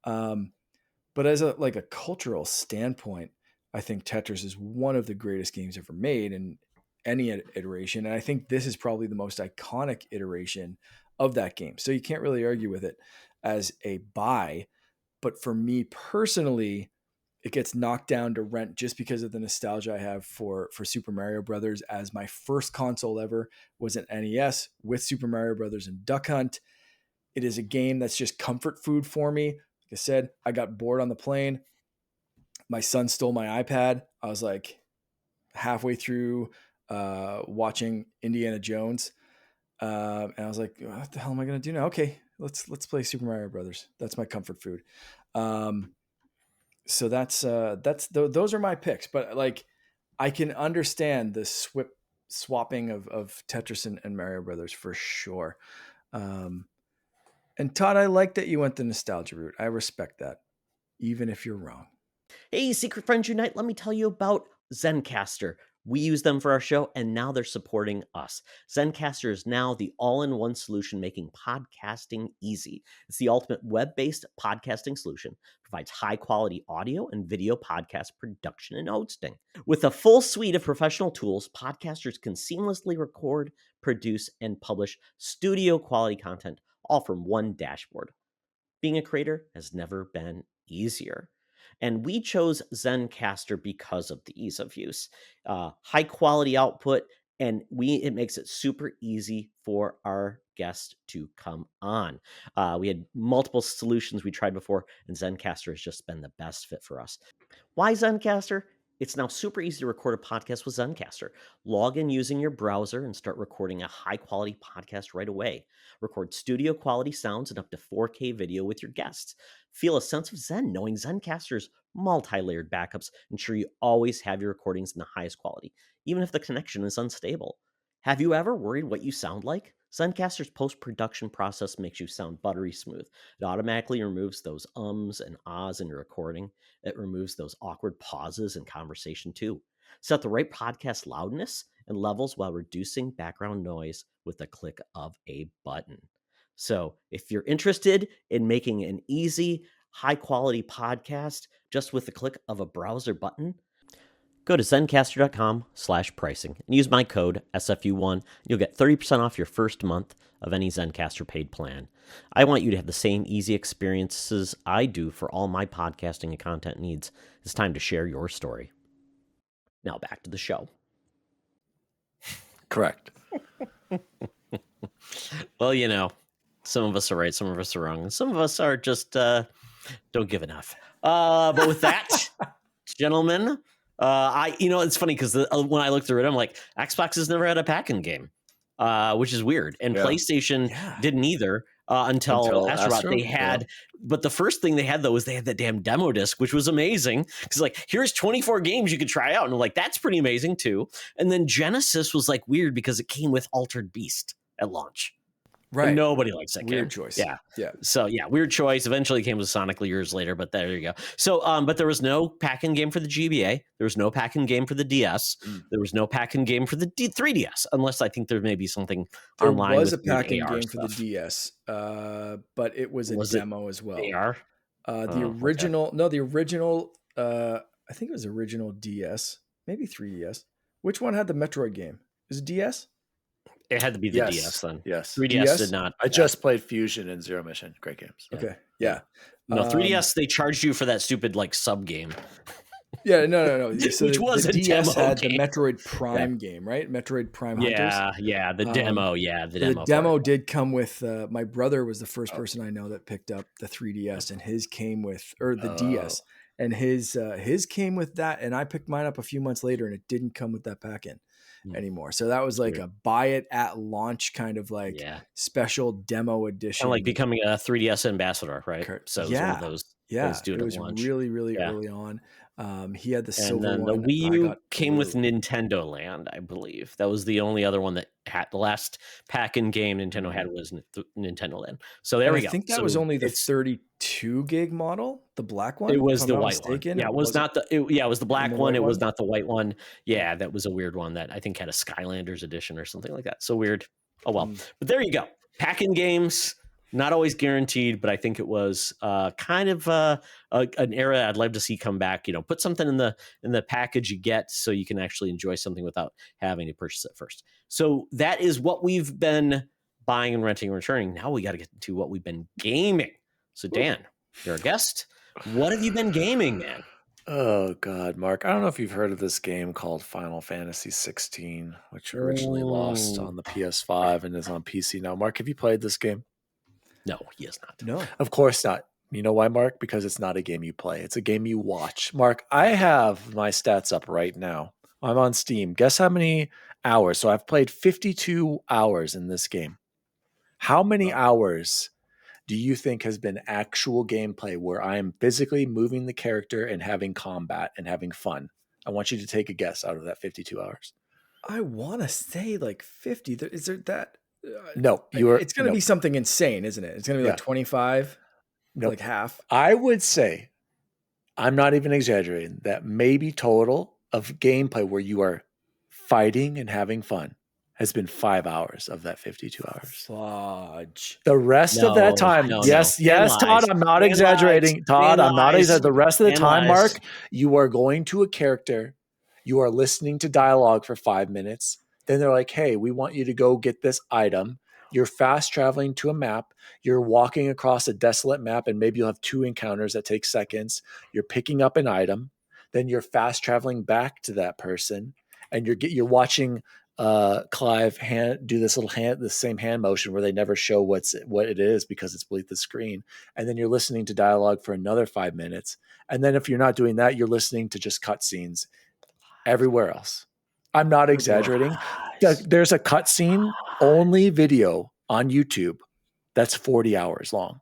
But as a cultural standpoint, I think Tetris is one of the greatest games ever made in any iteration. And I think this is probably the most iconic iteration of that game. So you can't really argue with it as a buy. But for me personally, it gets knocked down to rent just because of the nostalgia I have for Super Mario Brothers, as my first console ever was an NES with Super Mario Brothers and Duck Hunt. It is a game that's just comfort food for me. Like I said, I got bored on the plane. My son stole my iPad. I was like halfway through watching Indiana Jones. And I was like, what the hell am I going to do now? Okay, let's play Super Mario Brothers. That's my comfort food. So those are my picks, but like I can understand the swapping of Tetris and Mario Brothers for sure. And Todd, I like that you went the nostalgia route. I respect that, even if you're wrong. Hey, Secret Friends Unite, let me tell you about Zencaster. We use them for our show, and now they're supporting us. Zencaster is now the all-in-one solution making podcasting easy. It's the ultimate web-based podcasting solution. Provides high-quality audio and video podcast production and hosting. With a full suite of professional tools, podcasters can seamlessly record, produce, and publish studio-quality content, all from one dashboard. Being a creator has never been easier. And we chose Zencaster because of the ease of use, high quality output, and it makes it super easy for our guests to come on. We had multiple solutions we tried before, and Zencaster has just been the best fit for us. Why Zencaster? It's now super easy to record a podcast with Zencaster. Log in using your browser and start recording a high-quality podcast right away. Record studio-quality sounds and up to 4K video with your guests. Feel a sense of zen knowing Zencaster's multi-layered backups ensure you always have your recordings in the highest quality, even if the connection is unstable. Have you ever worried what you sound like? Zencaster's post-production process makes you sound buttery smooth. It automatically removes those ums and ahs in your recording. It removes those awkward pauses in conversation too. Set the right podcast loudness and levels while reducing background noise with the click of a button. So if you're interested in making an easy, high-quality podcast just with the click of a browser button, go to Zencaster.com/pricing and use my code SFU1. You'll get 30% off your first month of any Zencaster paid plan. I want you to have the same easy experiences I do for all my podcasting and content needs. It's time to share your story. Now back to the show. Correct. Well, you know, some of us are right, some of us are wrong, and some of us are just don't give enough. But with that, gentlemen, it's funny because when I looked through it, I'm like, Xbox has never had a pack-in game, which is weird, and PlayStation didn't either until Astro. They had, but the first thing they had though was they had that damn demo disc, which was amazing because like here's 24 games you could try out, and I'm like that's pretty amazing too. And then Genesis was like weird because it came with Altered Beast at launch. Right. And nobody likes that weird game. Choice. Yeah. Yeah. So yeah, weird choice. Eventually came with Sonic years later, but there you go. So, but there was no pack-in game for the GBA. There was no pack-in game for the DS. There was no pack-in game for the 3DS, unless I think there may be something online. There was a pack-in game for the DS, but it was a demo as well. AR? The original, I think it was original DS, maybe 3DS. Which one had the Metroid game? Is it DS? It had to be the DS then. Yes. 3DS did not. I just played Fusion and Zero Mission. Great games. Yeah. Okay. Yeah. No, 3DS, they charged you for that stupid like sub game. Yeah, no. So which was the a DS demo had game. the Metroid Prime game, right? Metroid Prime Hunters. Yeah, the demo. The demo did come with. My brother was the first person I know that picked up the 3DS, and his came with, or the DS, and his came with that. And I picked mine up a few months later, and it didn't come with that pack-in anymore. So that was like a buy it at launch kind of like special demo edition. Kind of like becoming a 3DS ambassador, right? So it was one of those. It was really early on. He had the silver and then one. The Wii U came with Nintendo Land, I believe. That was the only other one that had the last pack-in game Nintendo had was Nintendo Land. So there we go. I think that was only the 32 gig model, the black one. It was the white one. Yeah, it was not the. It was the black one. It was not the white one. Yeah, that was a weird one that I think had a Skylanders edition or something like that. So weird. Oh well. But there you go. Pack-in games. Not always guaranteed, but I think it was kind of an era I'd love to see come back. You know, put something in the package you get so you can actually enjoy something without having to purchase it first. So that is what we've been buying and renting and returning. Now we got to get to what we've been gaming. So Dan, you're a guest. What have you been gaming, man? Oh God, Mark! I don't know if you've heard of this game called Final Fantasy 16, which originally lost on the PS5 and is on PC now. Mark, have you played this game? No, he has not. No. Of course not. You know why, Mark? Because it's not a game you play. It's a game you watch. Mark, I have my stats up right now. I'm on Steam. Guess how many hours? So I've played 52 hours in this game. How many hours do you think has been actual gameplay where I am physically moving the character and having combat and having fun? I want you to take a guess out of that 52 hours. I want to say like 50. Is there that? No, you are. It's going to be something insane, isn't it? It's going to be like 25, like half. I would say, I'm not even exaggerating, that maybe total of gameplay where you are fighting and having fun has been 5 hours of that 52 hours. Fudge. The rest of that time, yes, Todd, I'm not exaggerating. Todd, I'm not exaggerating. The rest of the time, Mark, you are going to a character, you are listening to dialogue for 5 minutes. Then they're like, hey, we want you to go get this item. You're fast traveling to a map. You're walking across a desolate map, and maybe you'll have 2 encounters that take seconds. You're picking up an item. Then you're fast traveling back to that person, and you're watching Clive do this the same hand motion where they never show what it is because it's beneath the screen. And then you're listening to dialogue for another 5 minutes. And then if you're not doing that, you're listening to just cutscenes everywhere else. I'm not exaggerating. There's a cutscene only video on YouTube that's 40 hours long.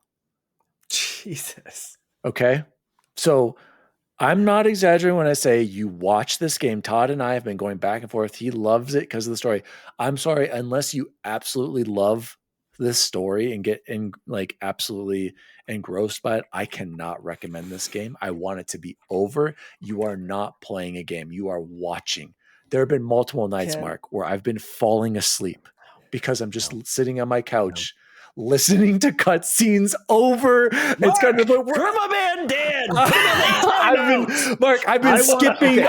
Jesus. Okay. So I'm not exaggerating when I say you watch this game. Todd and I have been going back and forth. He loves it because of the story. I'm sorry, unless you absolutely love this story and get absolutely engrossed by it, I cannot recommend this game. I want it to be over. You are not playing a game. You are watching. There have been multiple nights, Mark, where I've been falling asleep because I'm just sitting on my couch listening to cutscenes over. Mark, it's kind of Permaban Dan. I've been skipping.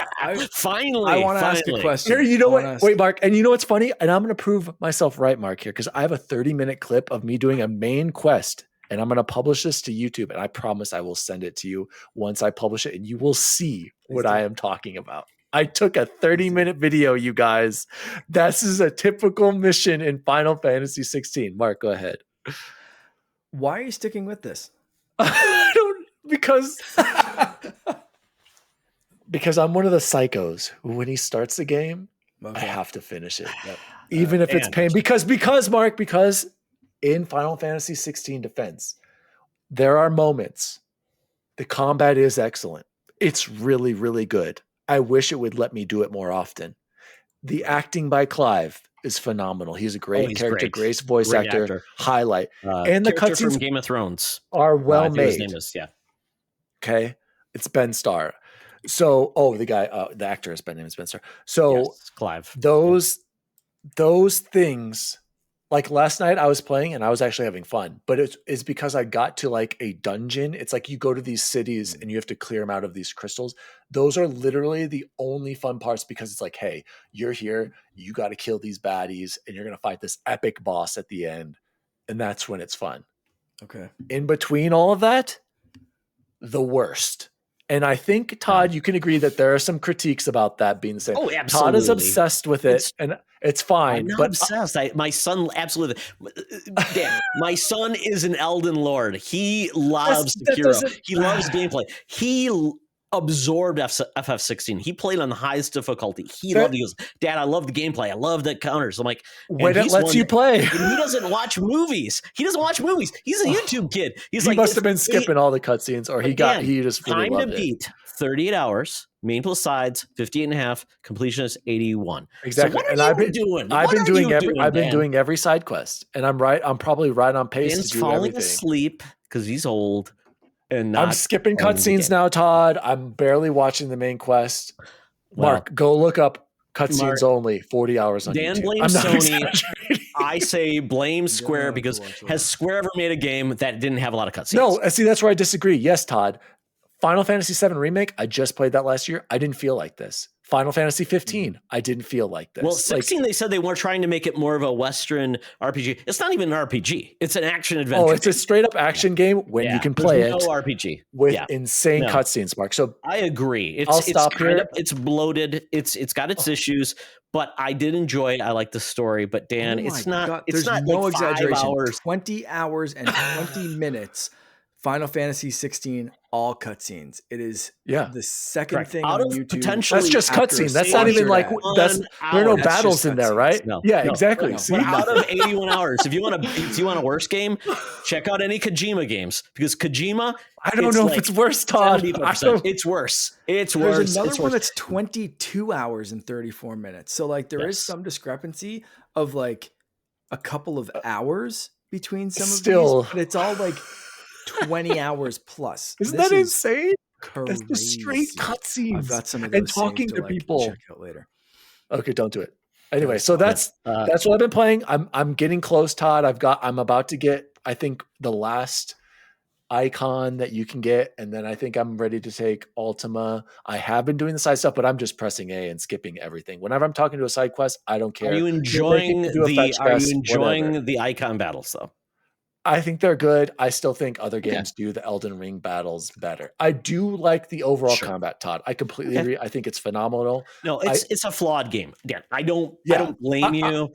Finally, I want to ask a question. Here, you know what? Wait, Mark, and you know what's funny? And I'm going to prove myself right, Mark, here, because I have a 30-minute clip of me doing a main quest, and I'm going to publish this to YouTube, and I promise I will send it to you once I publish it, and you will see what I am talking about. I took a 30-minute video, you guys. This is a typical mission in Final Fantasy 16. Mark, go ahead. Why are you sticking with this? Because I'm one of the psychos who, when he starts the game, I have to finish it. Even if it's pain. Because in Final Fantasy 16 defense, there are moments. The combat is excellent. It's really, really good. I wish it would let me do it more often. The acting by Clive is phenomenal. He's a great character, great voice actor. Highlight. And the cutscenes from Game of Thrones are well made. His name is, Okay. It's Ben Starr. So, the actor is Ben Starr. So Clive. Those things, like last night I was playing and I was actually having fun, but it's because I got to like a dungeon. It's like you go to these cities and you have to clear them out of these crystals. Those are literally the only fun parts because it's like, hey, you're here, you got to kill these baddies and you're going to fight this epic boss at the end. And that's when it's fun. Okay. In between all of that, the worst. And I think, Todd, you can agree that there are some critiques about that being the same. Oh, absolutely. Todd is obsessed with it, and it's fine. I'm not but obsessed. My son, absolutely. Dan, my son is an Elden Lord. He loves Sekiro. He loves gameplay. He absorbed FF16. He played on the highest difficulty. He loved it. He goes, Dad, I love the gameplay. I love the counters. I'm like, when it lets you play. And he doesn't watch movies. He's a YouTube kid. He must have been skipping all the cutscenes, or he just really loved it. Time to beat, 38 hours, main plus sides, 58 and a half, completion is 81. Exactly. So I've been doing every side quest, and I'm probably right on pace to do falling everything. Asleep because he's old. And I'm skipping cutscenes now, Todd. I'm barely watching the main quest. Mark, go look up cutscenes only. 40 hours on Dan YouTube. blames Sony. I say blame Square because has Square ever made a game that didn't have a lot of cutscenes? No, see, that's where I disagree. Yes, Todd. Final Fantasy VII Remake, I just played that last year. I didn't feel like this. Final Fantasy 15, I didn't feel like this. Well, 16, they said they were trying to make it more of a Western RPG. It's not even an RPG. It's an action adventure. Oh, it's a straight up action game when you can play it. No RPG with insane cutscenes, Mark. So I agree. I'll stop here. It's bloated. It's got its issues, but I did enjoy it. I like the story. But Dan, it's not. God, it's there's not no like 5 exaggeration. hours. 20 hours and 20 minutes Final Fantasy 16, all cutscenes. It is the second Correct. thing Out on of YouTube. potentially That's just after cutscene. That's not even like ad. that's there are no That's battles just in there, cutscenes. right? No, yeah, no, exactly. no. See? But out of 81 hours, if you want a worse game, check out any Kojima games because Kojima. I don't know if it's worse, Todd. 75%. It's worse. It's There's worse. another It's one worse. that's 22 hours and 34 minutes. So like there is some discrepancy of like a couple of hours between some of these, but it's all like 20 hours plus. Isn't This that is insane? crazy. That's just straight cutscenes. I've got some of those and talking saved to like, people. check out later. Okay, don't do it. Anyway, so that's what I've been playing. I'm getting close, Todd. I'm about to get, I think, the last icon that you can get, and then I think I'm ready to take Ultima. I have been doing the side stuff, but I'm just pressing A and skipping everything. Whenever I'm talking to a side quest, I don't care. Are you enjoying whatever. the icon battles though? I think they're good. I still think other games do the Elden Ring battles better. I do like the overall combat, Todd. I completely agree. I think it's phenomenal. No, it's a flawed game. Dan, I don't blame you.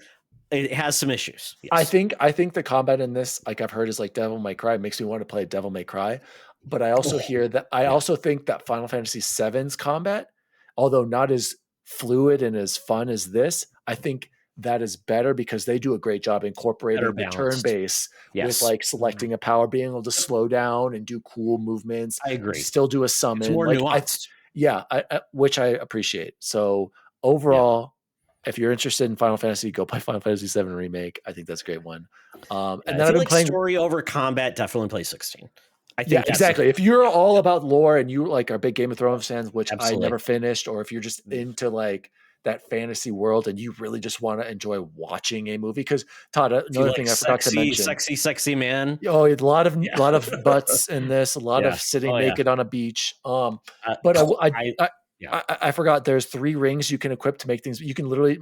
It has some issues. Yes. I think the combat in this, like I've heard, is like Devil May Cry. It makes me want to play Devil May Cry. But I also hear that I also think that Final Fantasy VII's combat, although not as fluid and as fun as this, I think that is better because they do a great job incorporating the turn base with like selecting a power, being able to slow down and do cool movements. I agree. Still do a summon. It's more nuanced. Which I appreciate. So overall, if you're interested in Final Fantasy, go play Final Fantasy VII Remake. I think that's a great one. And then I've been playing story over combat. Definitely play 16. I think exactly. If you're all about lore and you like are big Game of Thrones fans, which I never finished, or if you're just into like that fantasy world and you really just want to enjoy watching a movie, because Todd, another thing I forgot to mention, sexy man. Oh, a lot of butts in this, a lot of sitting naked on a beach. I forgot there's 3 rings you can equip to make things. You can literally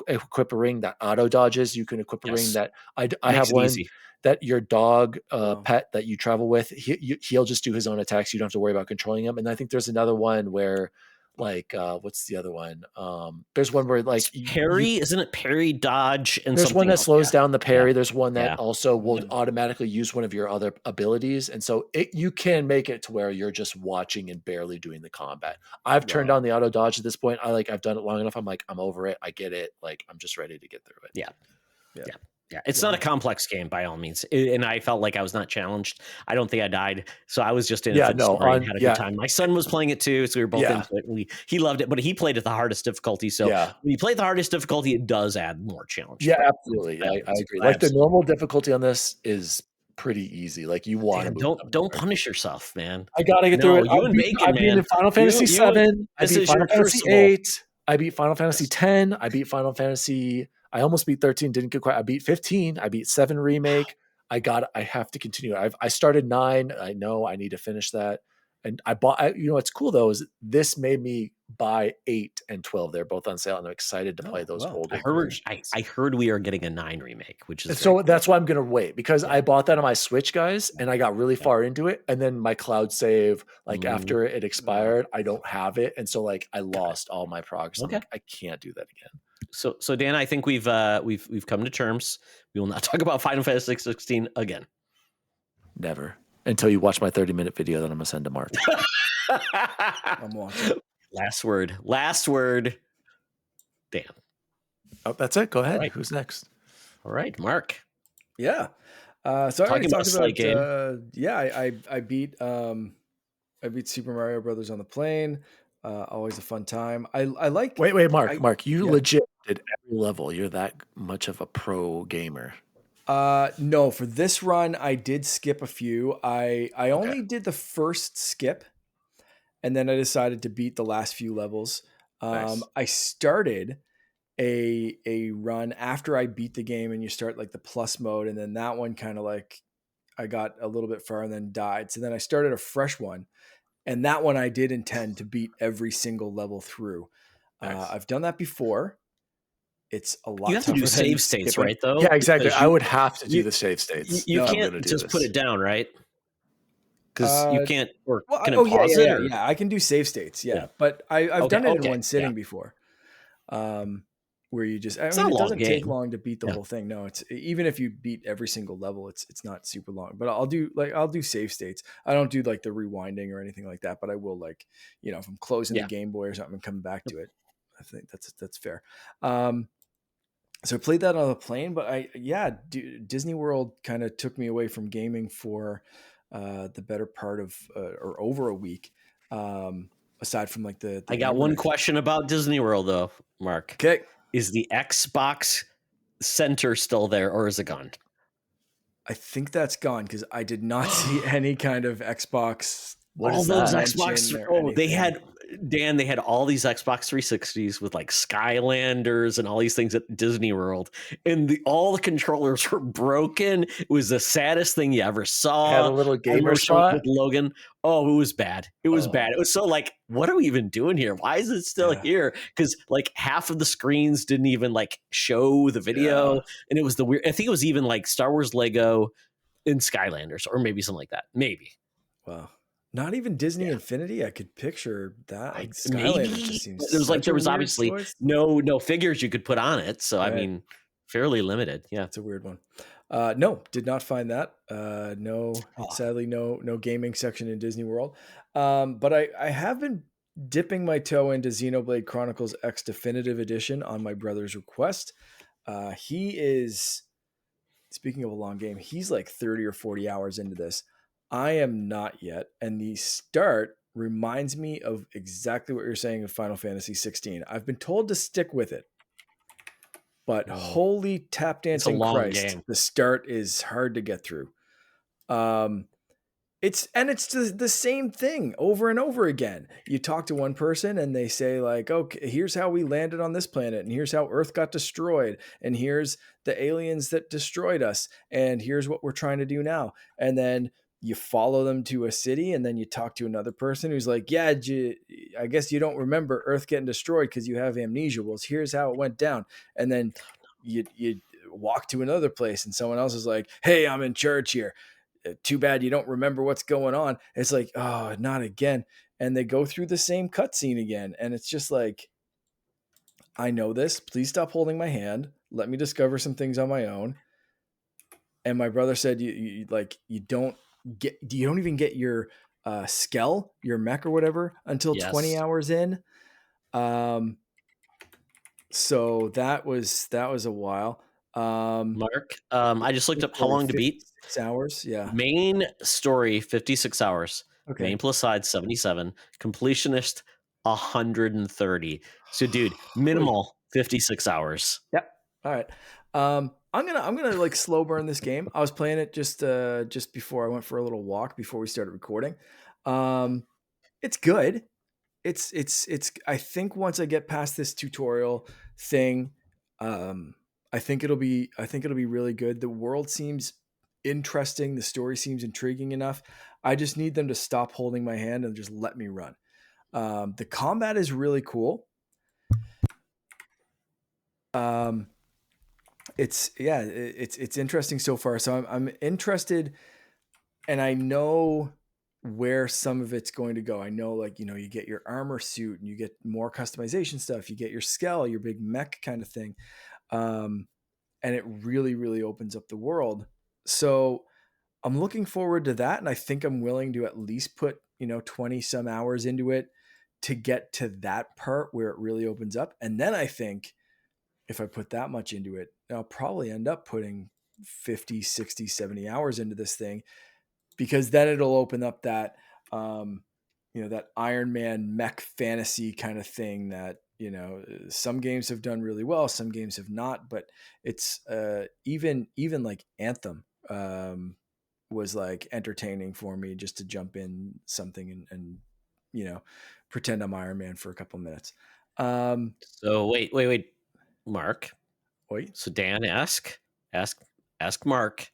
equip a ring that auto dodges. You can equip a ring that I have one that your dog pet that you travel with, he'll just do his own attacks. You don't have to worry about controlling him. And I think there's another one where like what's the other one? There's one where like parry, isn't it parry, dodge, and there's one that slows down the parry. There's one that also will automatically use one of your other abilities, and so you can make it to where you're just watching and barely doing the combat. I've turned on the auto dodge at this point. I've done it long enough. I'm like, I'm over it. I get it. Like I'm just ready to get through it. Yeah, it's not a complex game by all means, and I felt like I was not challenged. I don't think I died, so I was just in it for the story and had a good time. My son was playing it too, so we were both into it. He loved it, but he played at the hardest difficulty. So when you play at the hardest difficulty, it does add more challenge. Yeah, absolutely. I agree. Like the normal difficulty on this is pretty easy. Like you want to don't punish yourself, man. I gotta get through it. You and Bacon, man. I beat Final Fantasy VII. I beat Final Fantasy VIII. I beat Final Fantasy X. I beat Final Fantasy. I almost beat 13, didn't get quite. I beat 15. I beat 7 Remake. I have to continue. I started 9. I know I need to finish that. And I bought, what's cool though, is this made me buy 8 and 12. They're both on sale and I'm excited to play those older versions. I heard we are getting a 9 remake, which is so that's why I'm going to wait, because I bought that on my Switch, guys, and I got really far into it. And then my cloud save, like after it expired, I don't have it. And so like I lost all my progress. Okay. I can't do that again. So Dan, I think we've come to terms. We will not talk about Final Fantasy 16 again. Never. Until you watch my 30-minute video that I'm gonna send to Mark. I'm watching. Last word. Dan. Oh, that's it. Go ahead. Right. Who's next? All right, Mark. Yeah. So I already talked about game. I beat Super Mario Brothers on the plane. Always a fun time. I like. Wait, Mark. You legit did every level. You're that much of a pro gamer. No, for this run, I did skip a few. I only did the first skip, and then I decided to beat the last few levels. Nice. I started a run after I beat the game, and you start like the plus mode, and then that one kind of like I got a little bit far and then died. So then I started a fresh one, and that one I did intend to beat every single level through. Nice. I've done that before. It's a lot. You have to do save states, right? Though, yeah, exactly. I would have to do the save states. You can't just put it down, right? Because you can't. Or can it pause it? Yeah, I can do save states. Yeah, but I've done it in one sitting before. where you just, It's not a it long doesn't take game. long to beat the Yeah. whole thing. No, it's even if you beat every single level, it's not super long. But I'll do save states. I don't do like the rewinding or anything like that, but I will, like, if I'm closing the Yeah. Game Boy or something and coming back to it. I think that's fair. So I played that on the plane, but Disney World kind of took me away from gaming for the better part of or over a week. Aside from like the I got game one reviews. question about Disney World though, Mark. Okay. Is the Xbox Center still there, or is it gone? I think that's gone because I did not see any kind of Xbox. What All is those that? Xbox. mention or Oh, they anything. had Dan. They had all these Xbox 360s with like Skylanders and all these things at Disney World, and all the controllers were broken. It was the saddest thing you ever saw. Had a little I gamer remember showing it spot. with Logan. Oh, it was bad. It was Oh. bad. It was so like, what are we even doing here? Why is it still Yeah. here? Because like half of the screens didn't even like show the video, Yeah. and it was the weird. I think it was even like Star Wars Lego in Skylanders, or maybe something like that. Maybe. Wow. Not even Disney Infinity. I could picture that. Like Maybe Skylanders just seems there was like such a there was weird obviously choice. no figures you could put on it, so I Right. mean, fairly limited. Yeah, It's a weird one. No, did not find that. No, Oh. sadly, no gaming section in Disney World. But I have been dipping my toe into Xenoblade Chronicles X Definitive Edition on my brother's request. He is, speaking of a long game, he's like 30 or 40 hours into this. I am not yet, and the start reminds me of exactly what you're saying of Final Fantasy 16. I've been told to stick with it. But holy tap dancing long Christ, game. the start is hard to get through. It's the same thing over and over again. You talk to one person and they say like, okay, here's how we landed on this planet, and here's how Earth got destroyed, and here's the aliens that destroyed us, and here's what we're trying to do now. And then you follow them to a city, and then you talk to another person who's like, yeah, I guess you don't remember Earth getting destroyed because you have amnesia. Well, here's how it went down. And then you walk to another place and someone else is like, hey, I'm in charge here. Too bad you don't remember what's going on. It's like, oh, not again. And they go through the same cutscene again. And it's just like, I know this. Please stop holding my hand. Let me discover some things on my own. And my brother said, you don't even get your skell, your mech or whatever until 20 hours in. So that was a while. Mark, I just looked up how long to beat. 6 hours. Yeah. Main story 56 hours. Okay. Main plus side 77. Completionist 130. So, dude, minimal 56 hours. Yep. All right. I'm gonna like slow burn this game. I was playing it just before I went for a little walk before we started recording. It's good. It's I think once I get past this tutorial thing, I think it'll be really good. The world seems interesting. The story seems intriguing enough. I just need them to stop holding my hand and just let me run. The combat is really cool. It's interesting so far. So I'm interested, and I know where some of it's going to go. I know, like, you get your armor suit and you get more customization stuff. You get your skell, your big mech kind of thing. And it really, really opens up the world. So I'm looking forward to that. And I think I'm willing to at least put, 20 some hours into it to get to that part where it really opens up. And then I think if I put that much into it, I'll probably end up putting 50, 60, 70 hours into this thing, because then it'll open up that, that Iron Man mech fantasy kind of thing that, some games have done really well. Some games have not, but it's even like Anthem was like entertaining for me just to jump in something and pretend I'm Iron Man for a couple minutes. So wait, Mark. Wait. So Dan, ask Mark,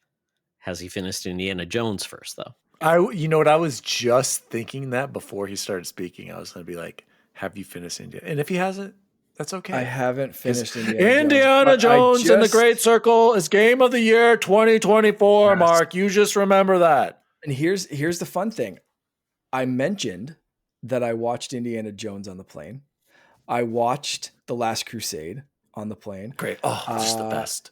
has he finished Indiana Jones first though? I was just thinking that before he started speaking. I was going to be like, have you finished Indiana? And if he hasn't, that's okay. I haven't finished Indiana Jones and the Great Circle is Game of the Year 2024, yes. Mark. You just remember that. And here's the fun thing. I mentioned that I watched Indiana Jones on the plane. I watched The Last Crusade. on the plane. Great. Oh, just the best.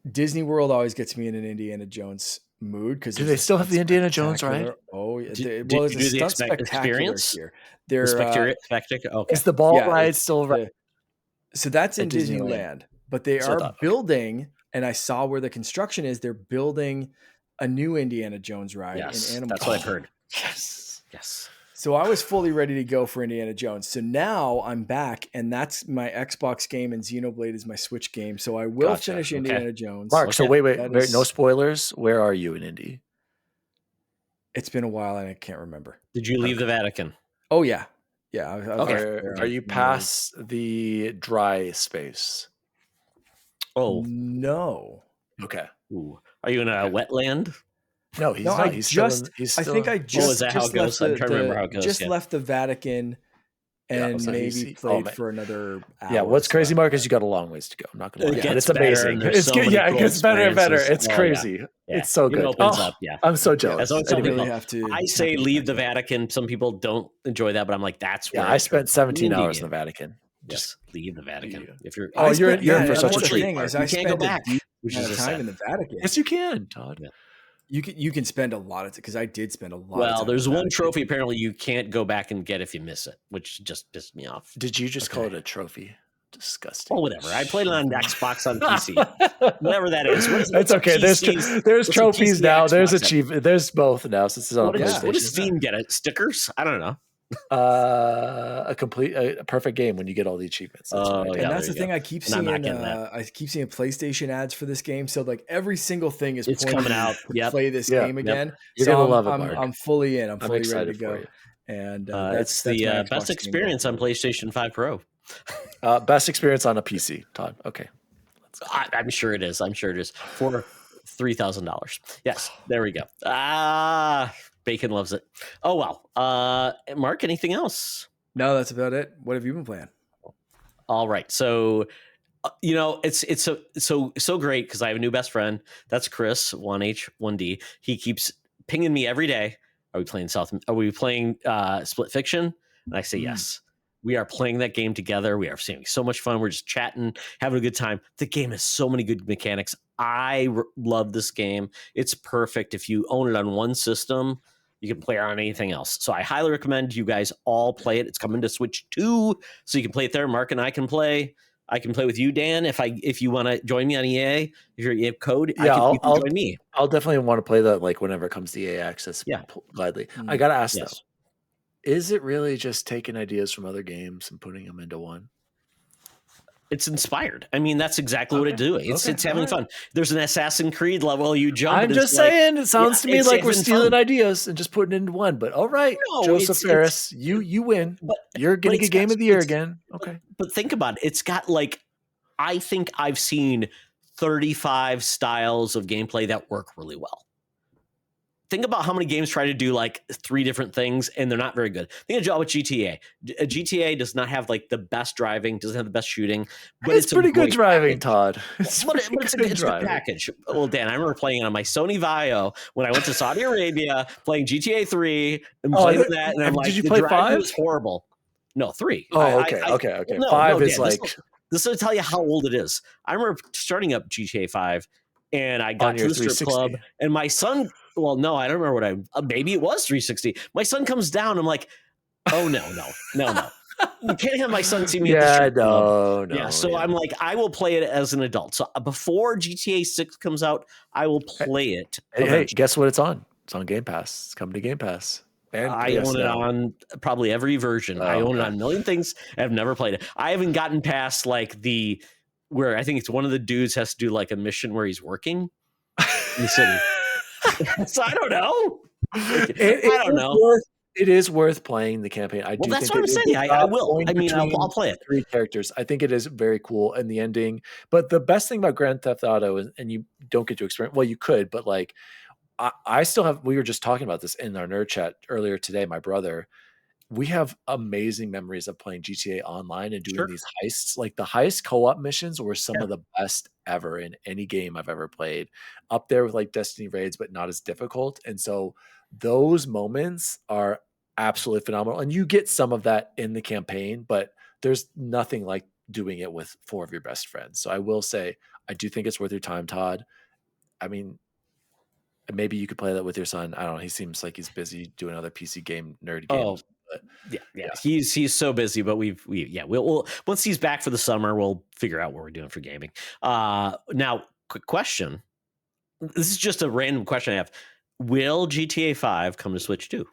Disney World always gets me in an Indiana Jones mood because do they still have the Indiana Jones ride? Oh, yeah. Did There's you a do the stunt spectacular experience? here. The spectacular. Okay. Is the ball Yeah, ride still right? So that's in At Disneyland. Disneyland, but they So I are thought, okay. building, and I saw where the construction is. They're building a new Indiana Jones ride in Animal. That's what I've heard. Yes. So I was fully ready to go for Indiana Jones. So now I'm back, and that's my Xbox game, and Xenoblade is my Switch game. So I will finish Indiana Jones. Mark, so wait, no spoilers. Where are you in Indy? It's been a while, and I can't remember. Did you leave the Vatican? Oh, yeah. Yeah. Are you past the dry space? Oh. No. Okay. Ooh. Are you in a wetland? No, he's not. I think I just. Oh, is that how it goes? I'm trying to remember how it goes. Just left the Vatican and maybe played for another hour. Yeah, what's crazy, Mark, is you got a long ways to go. I'm not going to lie. It's amazing. It gets better and better. It's crazy. Yeah. It's so good. It opens up. Yeah. I'm so jealous. I say leave the Vatican. Some people don't enjoy that, but I'm like, that's where I spent 17 hours in the Vatican. Just leave the Vatican. If you're you're in for such a treat. You can't go back. Which is time in the Vatican. Yes, you can, Todd. Yeah. You can spend a lot of because I did spend a lot. Well, there's one trophy apparently you can't go back and get if you miss it, which just pissed me off. Did you just call it a trophy? Disgusting. Oh, whatever. I played it on Xbox on PC. Whatever that is. It's okay. There's trophies now. There's achievement. There's both now. Since it's on PlayStation. What does Steam get? Stickers? I don't know. A perfect game when you get all the achievements. And that's the thing I keep seeing. I keep seeing PlayStation ads for this game. So like every single thing is coming out. Play this game again. You're gonna love it, Mark. I'm fully in. I'm fully ready to go. You. And it's the best experience on PlayStation 5 Pro. Best experience on a PC, Todd. Okay. I'm sure it is. For $3,000. Yes, there we go. Bacon loves it. Oh, well. Mark, anything else? No, that's about it. What have you been playing? All right. So, it's so great because I have a new best friend. That's Chris, 1H, 1D. He keeps pinging me every day. Are we playing Split Fiction? And I say yes. We are playing that game together. We are having so much fun. We're just chatting, having a good time. The game has so many good mechanics. I love this game. It's perfect. If you own it on one system, you can play it on anything else. So I highly recommend you guys all play it. It's coming to Switch 2, so you can play it there. Mark and I can play. I can play with you, Dan, if you want to join me on EA. If you have code, you can join me. I'll definitely want to play that whenever it comes to EA Access. Yeah, gladly. I got to ask though. Is it really just taking ideas from other games and putting them into one? It's inspired. I mean, that's exactly what it's doing. It's having fun. There's an Assassin's Creed level. You jump. I'm just saying. It sounds to me like we're stealing ideas and just putting it into one. But all right, Joseph Ferris, you win. But you're going to get Game of the Year again. Okay. But think about it. It's got I think I've seen 35 styles of gameplay that work really well. Think about how many games try to do 3 different things and they're not very good. Think about GTA. GTA does not have the best driving, doesn't have the best shooting, but it's pretty good driving, Todd. It's a good package. Well, Dan, I remember playing it on my Sony Vaio when I went to Saudi Arabia, playing GTA 3 and playing that. And I'm did you play 5? It was horrible. No, 3. Oh, okay. No, 5 is Dan, This will tell you how old it is. I remember starting up GTA 5 and I got to the strip club and my son. Well, no, I don't remember maybe it was 360. My son comes down. I'm like, oh, no. You can't have my son see me at the strip club. No. So I'm like, I will play it as an adult. So before GTA 6 comes out, I will play it. Hey, guess what it's on? It's on Game Pass. It's coming to Game Pass. And I own it on probably every version. I own it on a million things. I've never played it. I haven't gotten past where I think it's one of the dudes has to do a mission where he's working in the city. So I don't know. I don't know. It is worth playing the campaign. That's what I'm saying. I will. I mean, I'll play it. 3 characters. I think it is very cool, and the ending. But the best thing about Grand Theft Auto is, and you don't get to experience. Well, you could, but I still have. We were just talking about this in our nerd chat earlier today. My brother. We have amazing memories of playing GTA Online and doing these heists. The heist co-op missions were some of the best ever in any game I've ever played. Up there with Destiny raids, but not as difficult. And so those moments are absolutely phenomenal. And you get some of that in the campaign, but there's nothing like doing it with 4 of your best friends. So I will say, I do think it's worth your time, Todd. I mean, maybe you could play that with your son. I don't know. He seems like he's busy doing other PC game nerd Oh, games. But yeah. He's so busy, but we'll once he's back for the summer, we'll figure out what we're doing for gaming. Now, quick question. This is just a random question I have. Will GTA 5 come to Switch too?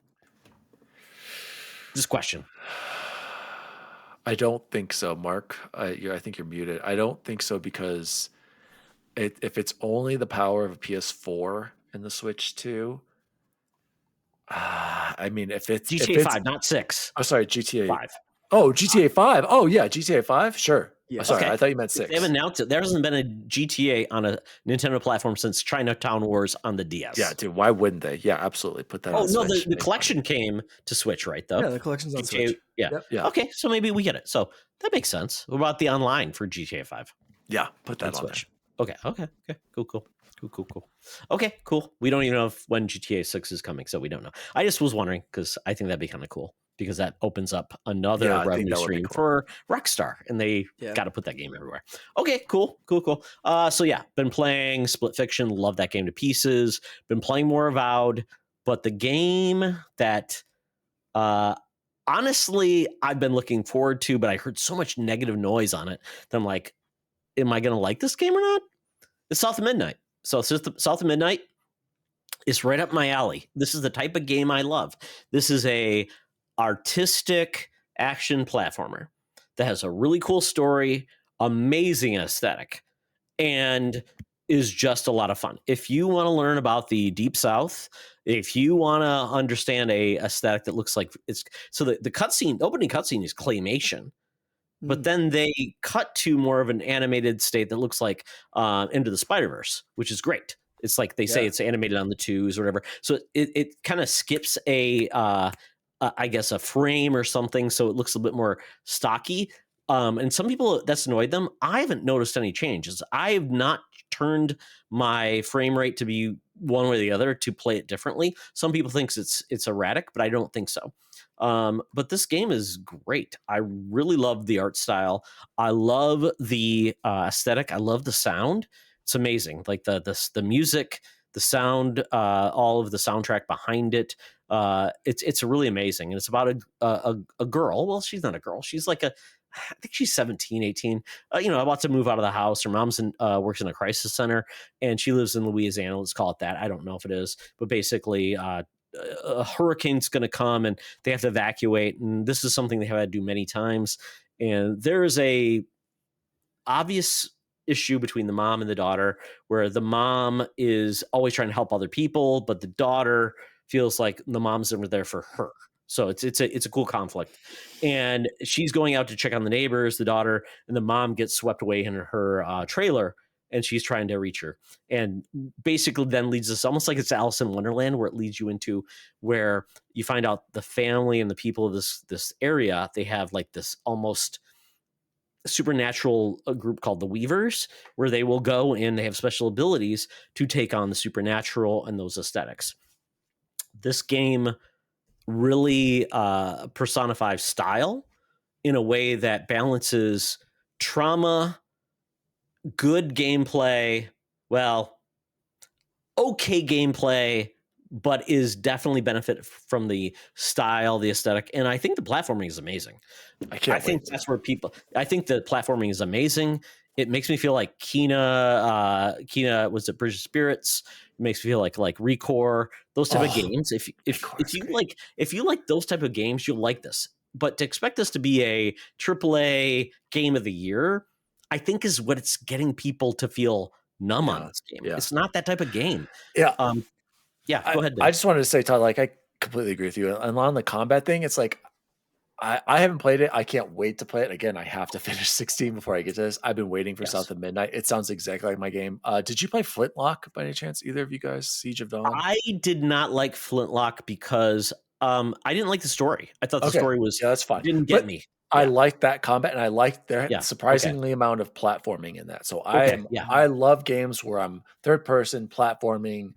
This question. I don't think so, Mark. I think you're muted. I don't think so because if it's only the power of a PS4 in the Switch 2, I mean, if it's GTA 5, not 6. Oh, sorry, GTA 5. Oh, GTA 5. Oh, yeah, GTA 5. Sure. Yeah. Oh, sorry, Okay. I thought you meant They 6. haven't announced it. There hasn't been a GTA on a Nintendo platform since Chinatown Wars on the DS. Yeah, dude. Why wouldn't they? Yeah, absolutely. Put that. Oh on no, Switch. the collection came to Switch, right? Though. Yeah, the collection's on GTA, Switch. yeah. Yep. Yeah. Okay, so maybe we get it. So that makes sense. What about the online for GTA 5? Yeah, put that on Switch. Okay. Cool. Okay, cool. We don't even know when GTA 6 is coming, so we don't know. I just was wondering because I think that'd be kind of cool because that opens up another Yeah, I think revenue that would be stream cool. for Rockstar, and they got to put that game everywhere. Okay, cool. So yeah, been playing Split Fiction. Love that game to pieces. Been playing more Avowed, but the game that honestly I've been looking forward to, but I heard so much negative noise on it that I'm like, am I going to like this game or not? It's South of Midnight. So South of Midnight is right up my alley. This is the type of game I love. This is a artistic action platformer that has a really cool story, amazing aesthetic, and is just a lot of fun. If you want to learn about the Deep South, if you want to understand a aesthetic that looks like it's so the opening cutscene is claymation. But then they cut to more of an animated state that looks like Into the Spider-Verse, which is great. It's like they say it's animated on the 2s or whatever. So it kind of skips I guess a frame or something, so it looks a bit more stocky. And some people, that's annoyed them. I haven't noticed any changes. I have not turned my frame rate to be one way or the other to play it differently. Some people think it's erratic, but I don't think so. But this game is great. I really love the art style. I love the aesthetic. I love the sound. It's amazing. Like the music, the sound, all of the soundtrack behind it. It's really amazing. And it's about a girl. Well, she's not a girl. She's like I think she's 17, 18, about to move out of the house. Her mom's works in a crisis center, and she lives in Louisiana. Let's call it that. I don't know if it is, but basically, a hurricane's going to come, and they have to evacuate. And this is something they have had to do many times. And there is a obvious issue between the mom and the daughter, where the mom is always trying to help other people, but the daughter feels like the mom's never there for her. So it's a cool conflict, and she's going out to check on the neighbors, the daughter, and the mom gets swept away in her trailer, and she's trying to reach her, and basically then leads us almost like it's Alice in Wonderland, where it leads you into where you find out the family and the people of this area, they have like this almost supernatural group called the Weavers, where they will go and they have special abilities to take on the supernatural and those aesthetics. This game really personifies style in a way that balances trauma, good gameplay, okay gameplay, but is definitely benefit from the style, the aesthetic, and I think the platforming is amazing. I think that's where I think the platforming is amazing. It makes me feel like Kena was it Bridge of Spirits. It makes me feel like Recore, those type of games. If you like those type of games, you'll like this. But to expect this to be a AAA game of the year, I think is what it's getting people to feel numb on this game. Yeah. It's not that type of game. Yeah. Go ahead, Dave. I just wanted to say, Todd, like I completely agree with you. And on the combat thing, it's like I haven't played it. I can't wait to play it. Again, I have to finish 16 before I get to this. I've been waiting for South of Midnight. It sounds exactly like my game. Did you play Flintlock by any chance? Either of you guys? Siege of Dawn? I did not like Flintlock because I didn't like the story. I thought the story was that's fine. Didn't get me. I liked that combat, and I liked their surprisingly amount of platforming in that. So I love games where I'm third person platforming.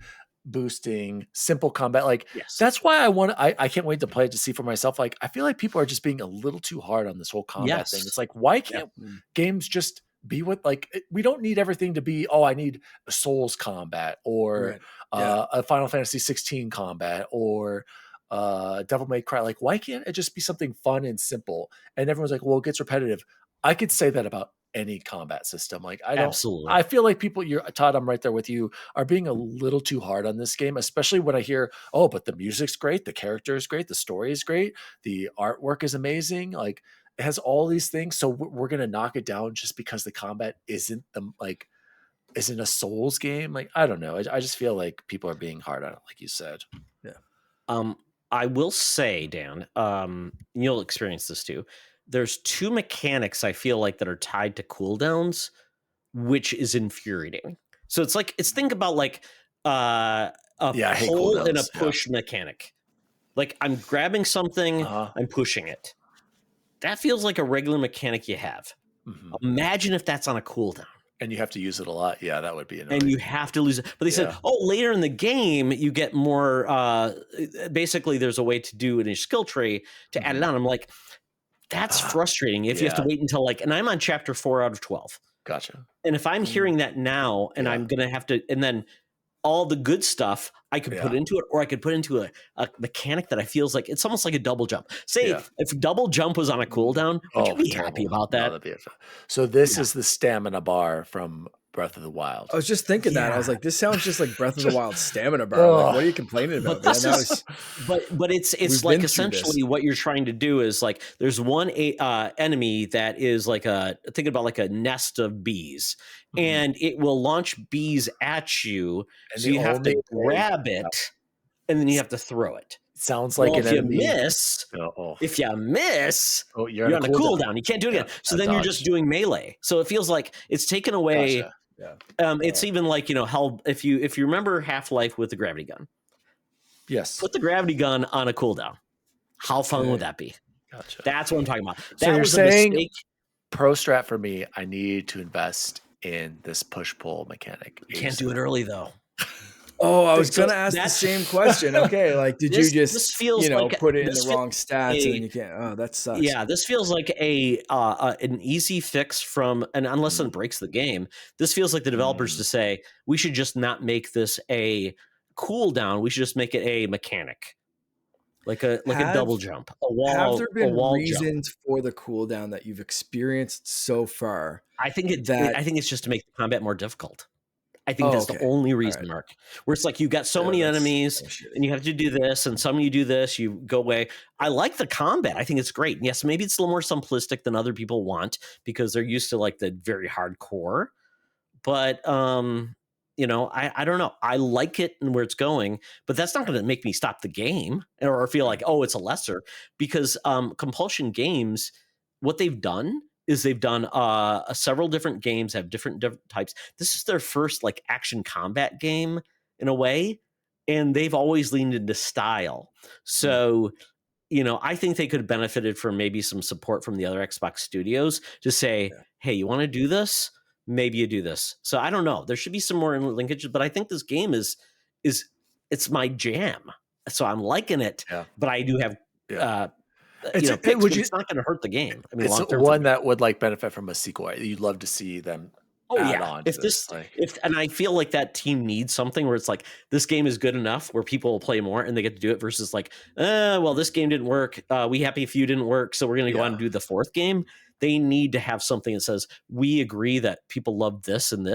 boosting, simple combat. Like Yes. that's why I can't wait to play it to see for myself. Like I feel like people are just being a little too hard on this whole combat thing. Yes. It's like, why can't games just be what, like, we don't need everything to be, oh, I need a Souls combat or a Final Fantasy 16 combat or Devil May Cry. Like, why can't it just be something fun and simple? And everyone's like, well, it gets repetitive. I could say that about any combat system. Like, Absolutely. I feel like people, Todd, I'm right there with you, are being a little too hard on this game, especially when I hear, oh, but the music's great, the character is great, the story is great, the artwork is amazing. Like, it has all these things. So we're going to knock it down just because the combat isn't a Souls game. Like, I don't know. I just feel like people are being hard on it, like you said. Yeah. I will say, Dan, you'll experience this too. There's two mechanics I feel like that are tied to cooldowns, which is infuriating. So it's think about like a pull and a push mechanic. Like I'm grabbing something, I'm pushing it. That feels like a regular mechanic you have. Mm-hmm. Imagine if that's on a cooldown. And you have to use it a lot. Yeah, that would be annoying. And you have to lose it. But they said, later in the game, you get more. Basically, there's a way to do it in your skill tree to add it on. I'm like, that's frustrating if you have to wait until and I'm on chapter 4 out of 12. Gotcha. And if I'm hearing that now and I'm going to have to, and then all the good stuff I could put into it, or I could put into a mechanic that I feels like it's almost like a double jump. Say if double jump was on a cooldown, would you be happy about that? No, so this is the stamina bar from Breath of the Wild. I was just thinking that. I was like, this sounds just like Breath of the Wild stamina bar. Like, what are you complaining about? But, it's like essentially what you're trying to do is like there's one enemy that is like thinking about like a nest of bees, and it will launch bees at you. And so you have to grab it, and then you have to throw it. Sounds like if you miss, you're on a cooldown. You can't do it again. So then you're just doing melee. So it feels like it's taken away. Gotcha. It's even like, hell, if you remember Half-Life with the gravity gun. Yes. Put the gravity gun on a cooldown. How fun would that be? Gotcha. That's what I'm talking about. So you're saying pro strat for me, I need to invest in this push-pull mechanic. You can't do it early though. Oh, I was going to ask the same question. Okay, like did you just this feels put it in the wrong stats and you can't? Oh, that sucks. Yeah, this feels like an easy fix and unless it breaks the game, this feels like the developers to say we should just not make this a cooldown. We should just make it a mechanic, like a double jump, a wall. Have there been reasons for the cooldown that you've experienced so far? I think it's just to make the combat more difficult. I think that's the only reason, Mark. Where it's like you got so many enemies and you have to do this, and some you do this, you go away. I like the combat. I think it's great. And yes, maybe it's a little more simplistic than other people want because they're used to like the very hardcore. But I don't know. I like it and where it's going, but that's not going to make me stop the game or feel like, oh, it's a lesser, because Compulsion Games, what they've done is they've done several different games, have different types. This is their first like action combat game in a way, and they've always leaned into style. So, I think they could have benefited from maybe some support from the other Xbox studios to say, hey, you want to do this? Maybe you do this. So I don't know. There should be some more linkages, but I think this game is it's my jam. So I'm liking it, but I do have it's not going to hurt the game. I mean, it's one that would like benefit from a sequel. You'd love to see them add on. And I feel like that team needs something where it's like this game is good enough where people will play more and they get to do it versus like, well, this game didn't work. We happy if you didn't work, so we're going to go on and do the fourth game. They need to have something that says we agree that people love this, and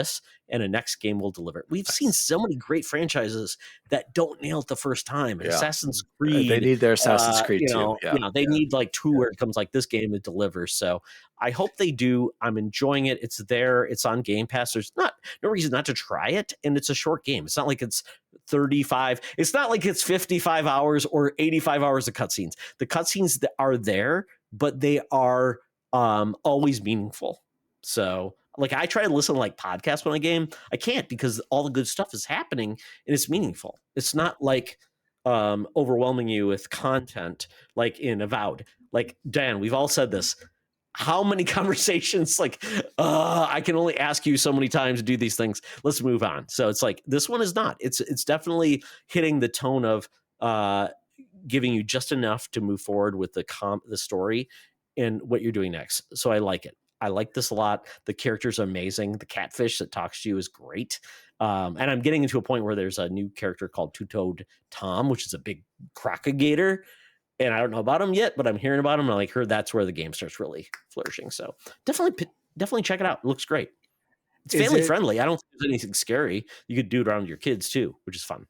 a next game will deliver it. We've seen so many great franchises that don't nail it the first time. Assassin's Creed. They need their Assassin's Creed too. They need like two where it comes like this game that delivers. So I hope they do. I'm enjoying it. It's there. It's on Game Pass. There's no reason not to try it. And it's a short game. It's not like it's 35. It's not like it's 55 hours or 85 hours of cutscenes. The cutscenes that are there, but they are always meaningful. So like I try to listen to like podcasts when I game. I can't because all the good stuff is happening and it's meaningful. It's not like overwhelming you with content like in Avowed. Like Dan, we've all said this. how many conversations, like, I can only ask you so many times to do these things. Let's move on. So it's like, this one is not. It's definitely hitting the tone of giving you just enough to move forward with the story and what you're doing next. So I like it. I like this a lot. The character's amazing. The catfish that talks to you is great. And I'm getting into a point where there's a new character called Two-Toed Tom, which is a big crocagator. And I don't know about him yet, but I'm hearing about him. And I heard that's where the game starts really flourishing. So definitely check it out. It looks great. It's family friendly. I don't think there's anything scary. You could do it around your kids too, which is fun.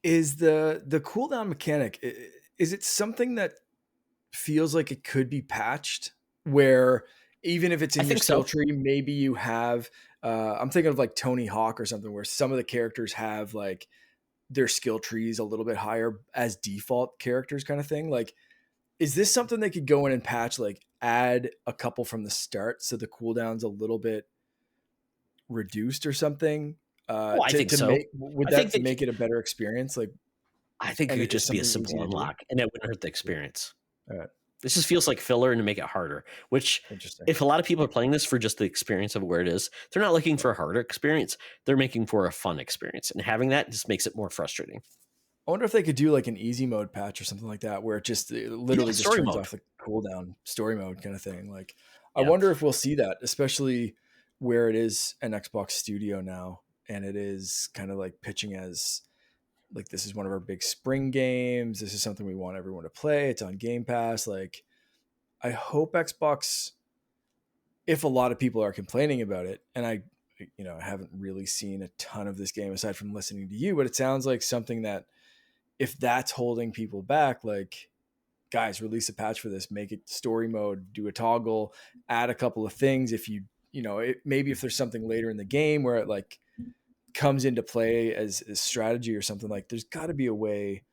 Is the cooldown mechanic, is it something that feels like it could be patched, where even if it's in your skill tree, maybe you have I'm thinking of like Tony Hawk or something, where some of the characters have like their skill trees a little bit higher as default characters kind of thing. Like, is this something they could go in and patch, like add a couple from the start so the cooldown's a little bit reduced or something? I think so. Would that make it a better experience? Like, I think it could just be a simple unlock, and it wouldn't hurt the experience. This just feels like filler and to make it harder, which if a lot of people are playing this for just the experience of where it is, they're not looking for a harder experience. They're making for a fun experience, and having that just makes it more frustrating. I wonder if they could do like an easy mode patch or something like that, where it literally just turns off the cooldown, story mode kind of thing. Like, I wonder if we'll see that, especially where it is an Xbox Studio now, and it is kind of like pitching as like, this is one of our big spring games. This is something we want everyone to play. It's on Game Pass. Like, I hope Xbox, if a lot of people are complaining about it, and I haven't really seen a ton of this game aside from listening to you, but it sounds like something that if that's holding people back, like, guys, release a patch for this, make it story mode, do a toggle, add a couple of things. If maybe if there's something later in the game where it like comes into play as strategy or something, like there's got to be a way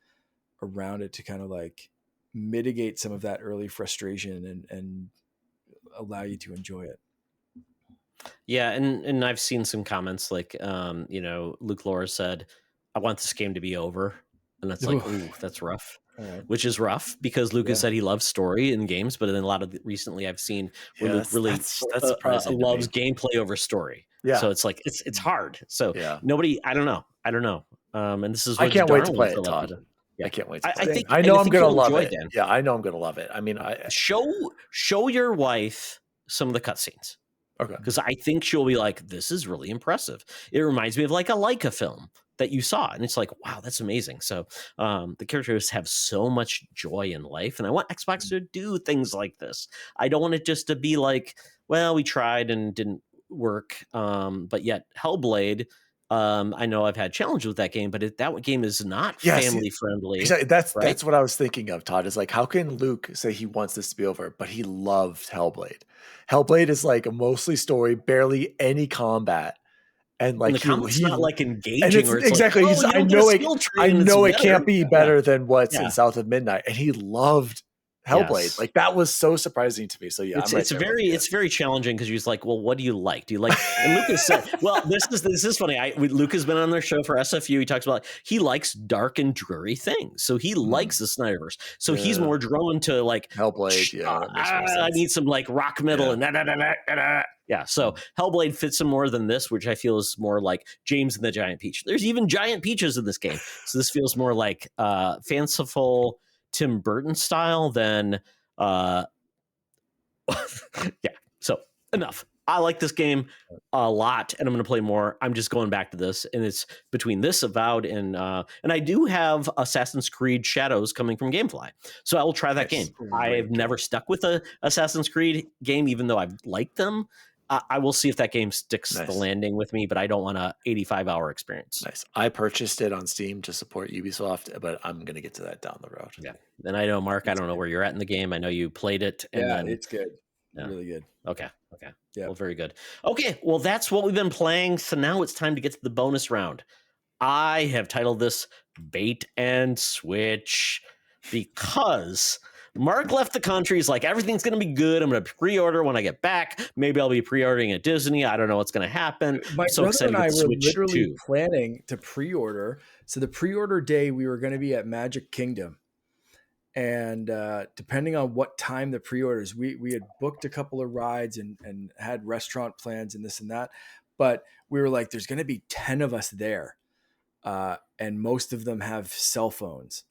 around it to kind of like mitigate some of that early frustration and allow you to enjoy it. Yeah. And I've seen some comments like, Luke Laura said, I want this game to be over. And that's like, ooh, that's rough. Which is rough because Lucas said he loves story in games, but then a lot of recently I've seen where Luke really that's loves gameplay over story. Yeah. So it's like it's hard. So nobody, I don't know. And this is what I can't wait to play it, Todd. I can't wait to play it. I know I'm gonna love it. Dan. Yeah, I know I'm gonna love it. I mean, show your wife some of the cutscenes. Okay. Because I think she'll be like, this is really impressive. It reminds me of like a Leica film that you saw. And it's like, wow, that's amazing. So the characters have so much joy in life. And I want Xbox to do things like this. I don't want it just to be like, well, we tried and didn't work. But yet Hellblade, I know I've had challenges with that game, but that game is not family friendly. Exactly. That's what I was thinking of, Todd, is like, how can Luke say he wants this to be over, but he loved Hellblade? Hellblade is like a mostly story, barely any combat. And like, and the combat's not like engaging. And exactly. Like, I know it can't be better than what's in South of Midnight. And he loved Hellblade. Yes. Like, that was so surprising to me. So yeah, it's very challenging because he's like, well, what do you like? Do you like? And Lucas said, well, this is funny. Luke has been on their show for SFU. He talks about he likes dark and dreary things, so he likes the Snyderverse. So he's more drawn to like Hellblade. I need some like rock metal and yeah. So Hellblade fits him more than this, which I feel is more like James and the Giant Peach. There's even giant peaches in this game, so this feels more like fanciful Tim Burton style than so enough. I like this game a lot and I'm going to play more. I'm just going back to this, and it's between this Avowed and I do have Assassin's Creed Shadows coming from Gamefly, so I will try that game. I've never stuck with a Assassin's Creed game, even though I've liked them. I will see if that game sticks the landing with me, but I don't want a 85-hour experience. Nice. I purchased it on Steam to support Ubisoft, but I'm going to get to that down the road. Yeah. And I know, Mark, I don't know where you're at in the game. I know you played it. And it's good. Yeah. Really good. Okay. Yeah. Well, very good. Okay. Well, that's what we've been playing. So now it's time to get to the bonus round. I have titled this Bait and Switch because Mark left the country. He's like, everything's going to be good. I'm going to pre-order when I get back. Maybe I'll be pre-ordering at Disney. I don't know what's going to happen. My brother and I were literally planning to pre-order. So the pre-order day, we were going to be at Magic Kingdom. And depending on what time the pre-orders, we had booked a couple of rides and had restaurant plans and this and that, but we were like, there's going to be 10 of us there, and most of them have cell phones.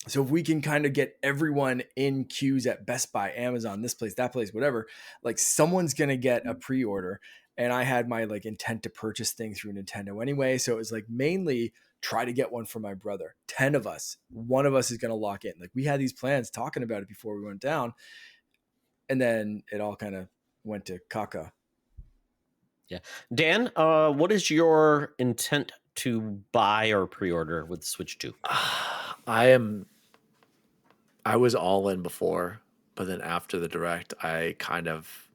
So if we can kind of get everyone in queues at Best Buy, Amazon, this place, that place, whatever, like someone's going to get a pre-order. And I had my like intent to purchase thing through Nintendo anyway. So it was like mainly try to get one for my brother. 10 of us, one of us is going to lock in. Like we had these plans talking about it before we went down. And then it all kind of went to caca. Yeah. Dan, what is your intent to buy or pre-order with Switch 2? I was all in before, but then after the direct, I kind of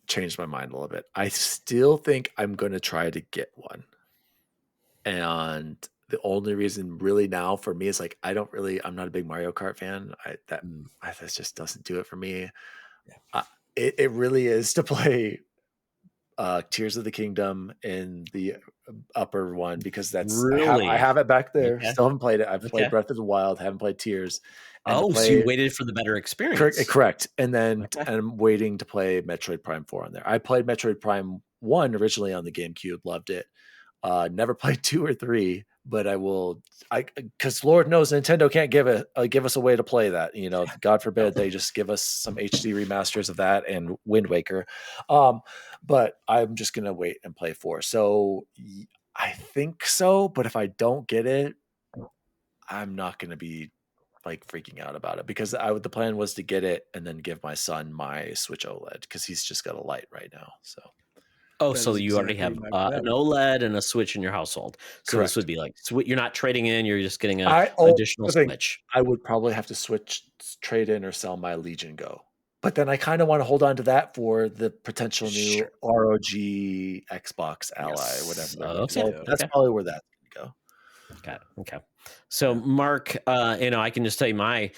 changed my mind a little bit. I still think I'm going to try to get one. And the only reason really now for me is like, I'm not a big Mario Kart fan. That just doesn't do it for me. Yeah. It really is to play Tears of the Kingdom in the upper one, because that's really I have it back there. Okay. Still haven't played it. I've played Breath of the Wild, haven't played Tears. So you waited for the better experience. Correct. And then I'm waiting to play Metroid Prime 4 on there. I played Metroid Prime 1 originally on the GameCube, loved it. Never played 2 or 3, but because Lord knows Nintendo can't give us a way to play that. You know, God forbid they just give us some HD remasters of that and Wind Waker. But I'm just gonna wait and play 4. So I think so, but if I don't get it, I'm not gonna be like freaking out about it, because the plan was to get it and then give my son my Switch OLED, because he's just got a light right now. So. So you already have an OLED and a Switch in your household. So Correct. This would be like, you're not trading in, you're just getting an additional Switch. I would probably have to trade in or sell my Legion Go. But then I kind of want to hold on to that for the potential new ROG Xbox Ally, whatever. Okay. So that's probably where that's going to go. Got it. Okay. So Mark, I can just tell you my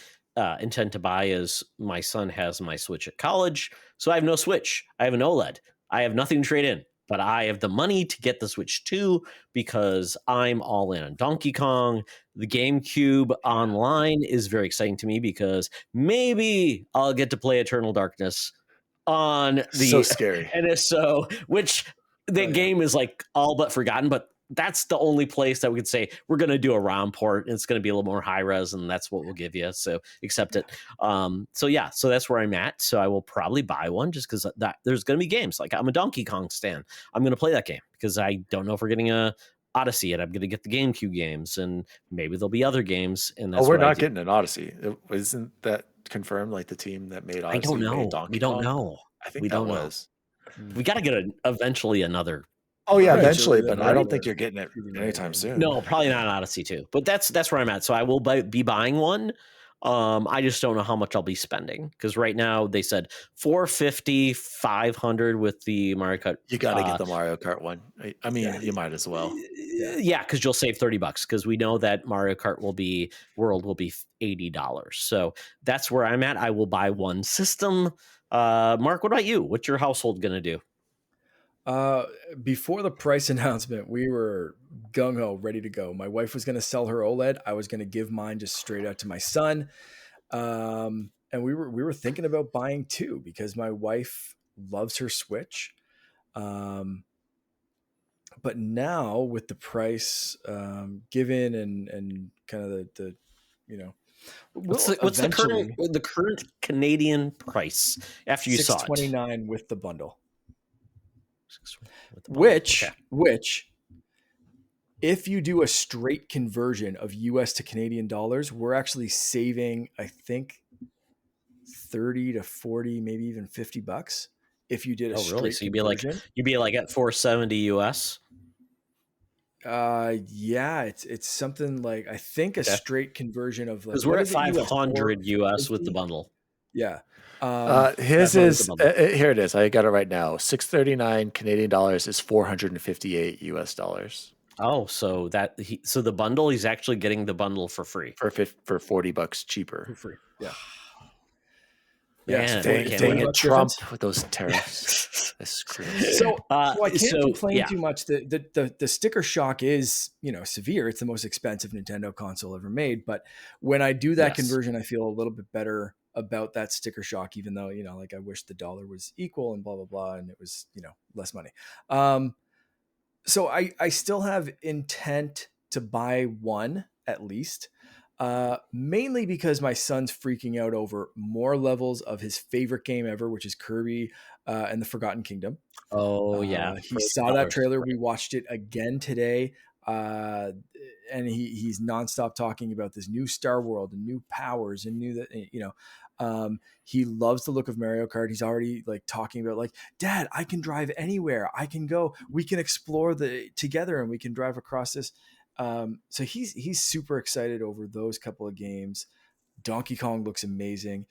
intent to buy is my son has my Switch at college. So I have no Switch. I have an OLED. I have nothing to trade in, but I have the money to get the Switch 2 because I'm all in on Donkey Kong. The GameCube online is very exciting to me because maybe I'll get to play Eternal Darkness on the so scary NSO, which the game is like all but forgotten, but that's the only place that we could say we're going to do a ROM port. It's going to be a little more high res, and that's what we'll give you. So accept it. So that's where I'm at. So I will probably buy one just because there's going to be games. Like I'm a Donkey Kong stan. I'm going to play that game because I don't know if we're getting a Odyssey yet. I'm going to get the GameCube games, and maybe there'll be other games. And that's we're not getting an Odyssey. Isn't that confirmed? Like the team that made Odyssey? I don't know. We don't know. I think that was. We got to get eventually another. Oh yeah, eventually, but I don't think you're getting it anytime soon. No, probably not an Odyssey 2. But that's where I'm at. So I will be buying one. I just don't know how much I'll be spending because right now they said $450, $500 with the Mario Kart. You got to get the Mario Kart one. I mean, you might as well. Yeah, because you'll save $30 because we know that Mario Kart World will be $80. So that's where I'm at. I will buy one system. Mark, what about you? What's your household gonna do? Before the price announcement, we were gung-ho, ready to go. My wife was going to sell her OLED. I was going to give mine just straight out to my son. And we were thinking about buying 2 because my wife loves her Switch. But now with the price given and kind of the what's the current Canadian price after you saw it? $629 with the bundle. Which if you do a straight conversion of US to Canadian dollars, we're actually saving, I think, 30 to 40, maybe even $50 if you did a straight so conversion. You'd be like at 470 US. Yeah, it's something like, I think a straight conversion of like, because we're at 500 US with the bundle. Yeah. His is here it is. I got it right now. $639 Canadian dollars is $458 US dollars. Oh, so the bundle, he's actually getting the bundle for free for $40 cheaper. For free. Yeah. Man, Dang, can't dang wait. it, Trump with those tariffs. That's crazy. So I can't so, complain yeah. too much. The sticker shock is, severe. It's the most expensive Nintendo console ever made. But when I do that Yes. conversion, I feel a little bit better about that sticker shock, even though, like I wish the dollar was equal and blah, blah, blah. And it was, less money. So I still have intent to buy one at least, mainly because my son's freaking out over more levels of his favorite game ever, which is Kirby and the Forgotten Kingdom. Oh, yeah. He saw that trailer. We watched it again today. And he's nonstop talking about this new Star World and new powers and he loves the look of Mario Kart. He's already like talking about like, Dad, I can drive anywhere. I can go. We can explore together and we can drive across this. So he's super excited over those couple of games. Donkey Kong looks amazing.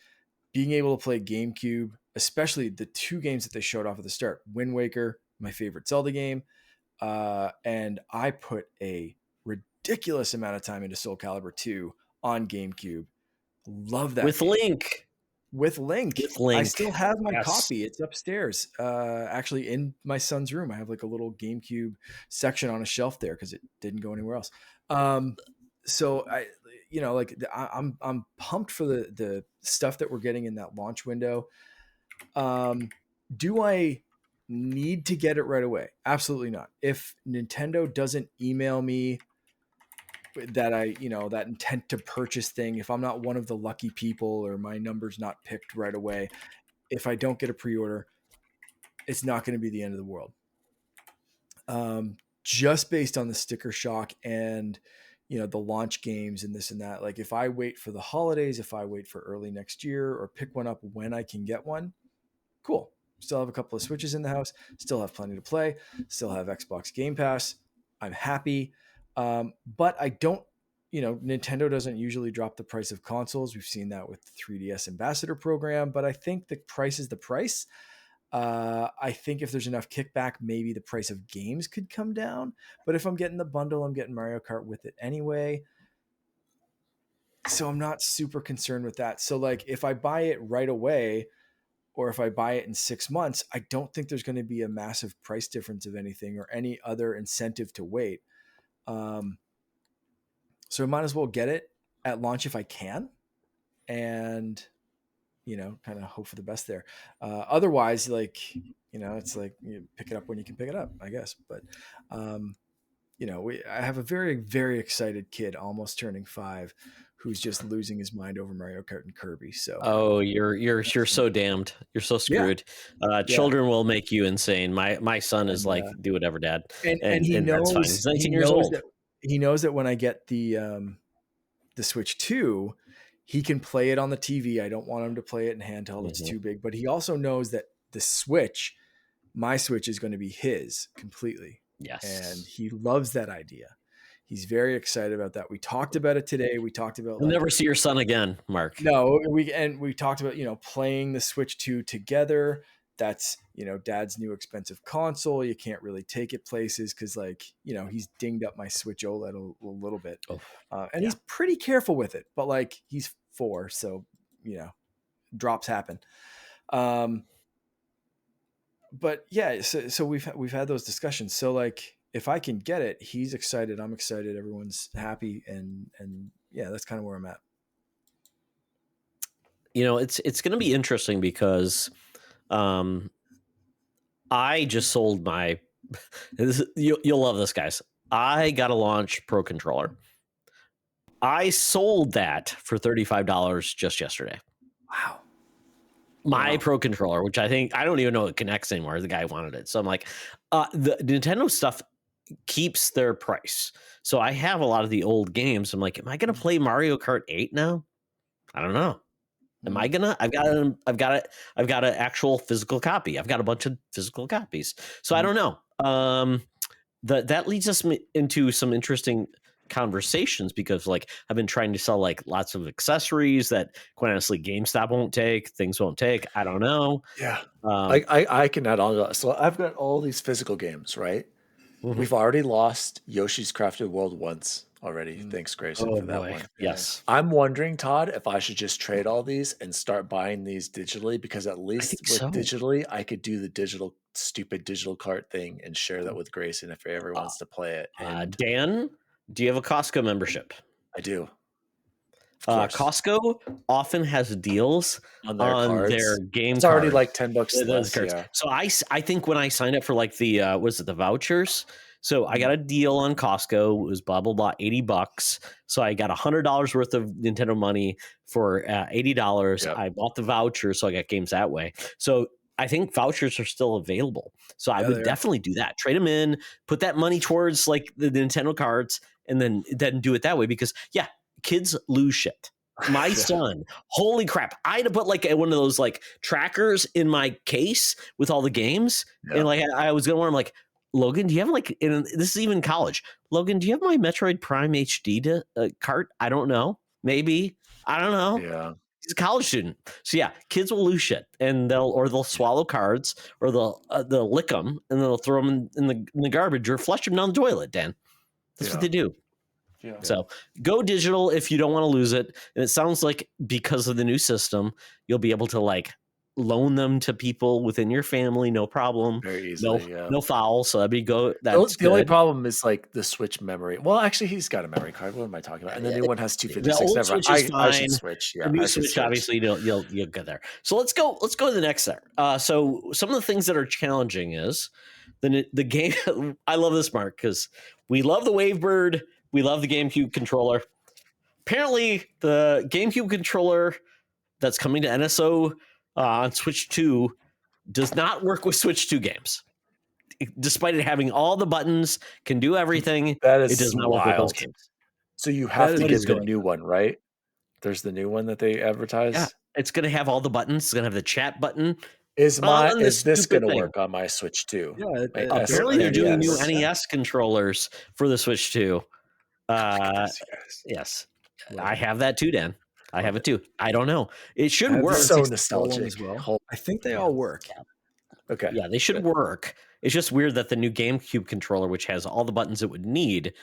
Being able to play GameCube, especially the two games that they showed off at the start, Wind Waker, my favorite Zelda game. And I put a ridiculous amount of time into Soul Calibur 2 on GameCube. Love that with game. Link. With Link. With Link. I still have my Yes. copy. It's upstairs. Actually in my son's room. I have like a little GameCube section on a shelf there because it didn't go anywhere else. So I'm pumped for the stuff that we're getting in that launch window. Do I need to get it right away? Absolutely not. If Nintendo doesn't email me that that intent to purchase thing, if I'm not one of the lucky people or my number's not picked right away, if I don't get a pre-order, it's not going to be the end of the world. Just based on the sticker shock and the launch games and this and that. Like if I wait for the holidays, if I wait for early next year or pick one up when I can get one, cool. Still have a couple of Switches in the house, still have plenty to play, still have Xbox Game Pass. I'm happy. But I don't, Nintendo doesn't usually drop the price of consoles. We've seen that with the 3DS Ambassador program, but I think the price is the price. I think if there's enough kickback, maybe the price of games could come down. But if I'm getting the bundle, I'm getting Mario Kart with it anyway. So I'm not super concerned with that. So like if I buy it right away, or if I buy it in 6 months, I don't think there's going to be a massive price difference of anything or any other incentive to wait. So I might as well get it at launch if I can, and kind of hope for the best there. Otherwise, it's like you pick it up when you can pick it up, I guess. But I have a very, very excited kid, almost turning 5, who's just losing his mind over Mario Kart and Kirby. So You're so damned. You're so screwed. Children will make you insane. My son is like, do whatever, Dad. And he knows, that's fine. He's 19 years old. He knows that when I get the Switch 2, he can play it on the TV. I don't want him to play it in handheld. It's too big. But he also knows that the Switch, my Switch, is going to be his completely. Yes. And he loves that idea. He's very excited about that. We talked about it today. We talked about You'll never see your son again, Mark. No, we talked about, playing the Switch 2 together. That's, Dad's new expensive console. You can't really take it places because he's dinged up my Switch OLED a little bit. He's pretty careful with it, but he's 4, so, drops happen. But yeah, so we've had those discussions. So if I can get it, he's excited. I'm excited. Everyone's happy. And yeah, that's kind of where I'm at. It's going to be interesting because I just sold my, you'll love this, guys. I got a Launch Pro controller. I sold that for $35 just yesterday. Wow. My Pro controller, which I don't even know it connects anymore. The guy wanted it. So I'm like, the Nintendo stuff keeps their price. So I have a lot of the old games. I'm like, am I going to play Mario Kart 8 now? I don't know. Am I gonna? I've got an actual physical copy. I've got a bunch of physical copies. So I don't know. That leads us into some interesting conversations because I've been trying to sell lots of accessories that quite honestly GameStop won't take, things won't take. I don't know. Yeah. I can add on to that. So I've got all these physical games, right? Mm-hmm. We've already lost Yoshi's Crafted World once already. Thanks, Grayson, Oh for that boy. one. Yes. I'm wondering, Todd, if I should just trade all these and start buying these digitally, because at least think with so. digitally, I could do the stupid digital cart thing and share that with Grayson if he ever wants to play it. And Dan, do you have a Costco membership? I do. Of course. Costco often has deals On their cards. their game It's already cards. like $10 Those less. cards. Yeah. So I think when I signed up for like the the vouchers, so I got a deal on Costco. It was blah blah blah, $80. So I got $100 worth of Nintendo money for $80. Yep. I bought the voucher, so I got games that way. So I think vouchers are still available. So I would definitely do that. Trade them in, put that money towards like the Nintendo cards, and then do it that way, because kids lose shit. My son, holy crap. I had to put like one of those like trackers in my case with all the games. Yeah. And like I was going to, I'm like, Logan, do you have like, and this is even college. Logan, do you have my Metroid Prime HD cart? I don't know. Maybe. I don't know. Yeah. He's a college student. So yeah, kids will lose shit, and they'll swallow cards, or they'll lick them, and then they'll throw them in the garbage or flush them down the toilet, Dan. That's what they do. Yeah. So go digital if you don't want to lose it. And it sounds like because of the new system, you'll be able to like loan them to people within your family, no problem. Very easily. No foul. So that'd be The only problem is like the Switch memory. Well, actually, he's got a memory card. What am I talking about? And the new one has 256. The old Never. Switch is I should fine. switch. Yeah, The new I should Switch, obviously, you'll get there. So let's go to the next there. So some of the things that are challenging is the game. I love this, Mark, because we love the Wavebird. We love the GameCube controller. Apparently, the GameCube controller that's coming to NSO on Switch 2 does not work with Switch 2 games. Despite it having all the buttons, can do everything, That is it does not work with those games. So you have That to is get the good. new one, right? There's the new one that they advertise. Yeah, it's going to have all the buttons. It's going to have the chat button. Is this stupid going to thing. work on my Switch too? Yeah, Apparently, they're doing new NES. NES controllers for the Switch 2. Yes. Yes, I have that too, Dan. I have it too. I don't know. It should work. So 64 nostalgic. as well. I think they all work. Okay. Yeah, they should work. It's just weird that the new GameCube controller, which has all the buttons it would need,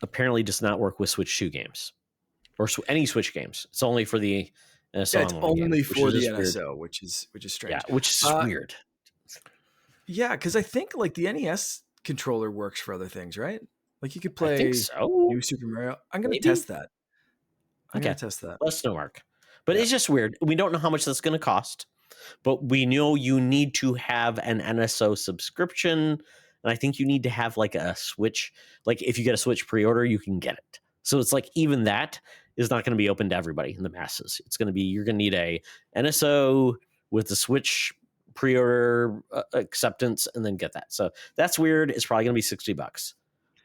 apparently does not work with Switch 2 games or any Switch games. It's only for the NSO. It's only for the NSO, which is strange. Yeah, which is weird. Yeah, because I think like the NES controller works for other things, right? Like you could I play think so. New Super Mario. I'm going to Maybe? test that. I'm going Okay. to test that. Let us know, Mark. But Yeah. it's just weird. We don't know how much that's going to cost, but we know you need to have an NSO subscription. And I think you need to have like a Switch. Like if you get a Switch pre-order, you can get it. So it's like even that is not going to be open to everybody in the masses. It's going to be, you're going to need a NSO with the Switch pre-order acceptance and then get that. So that's weird. It's probably going to be $60.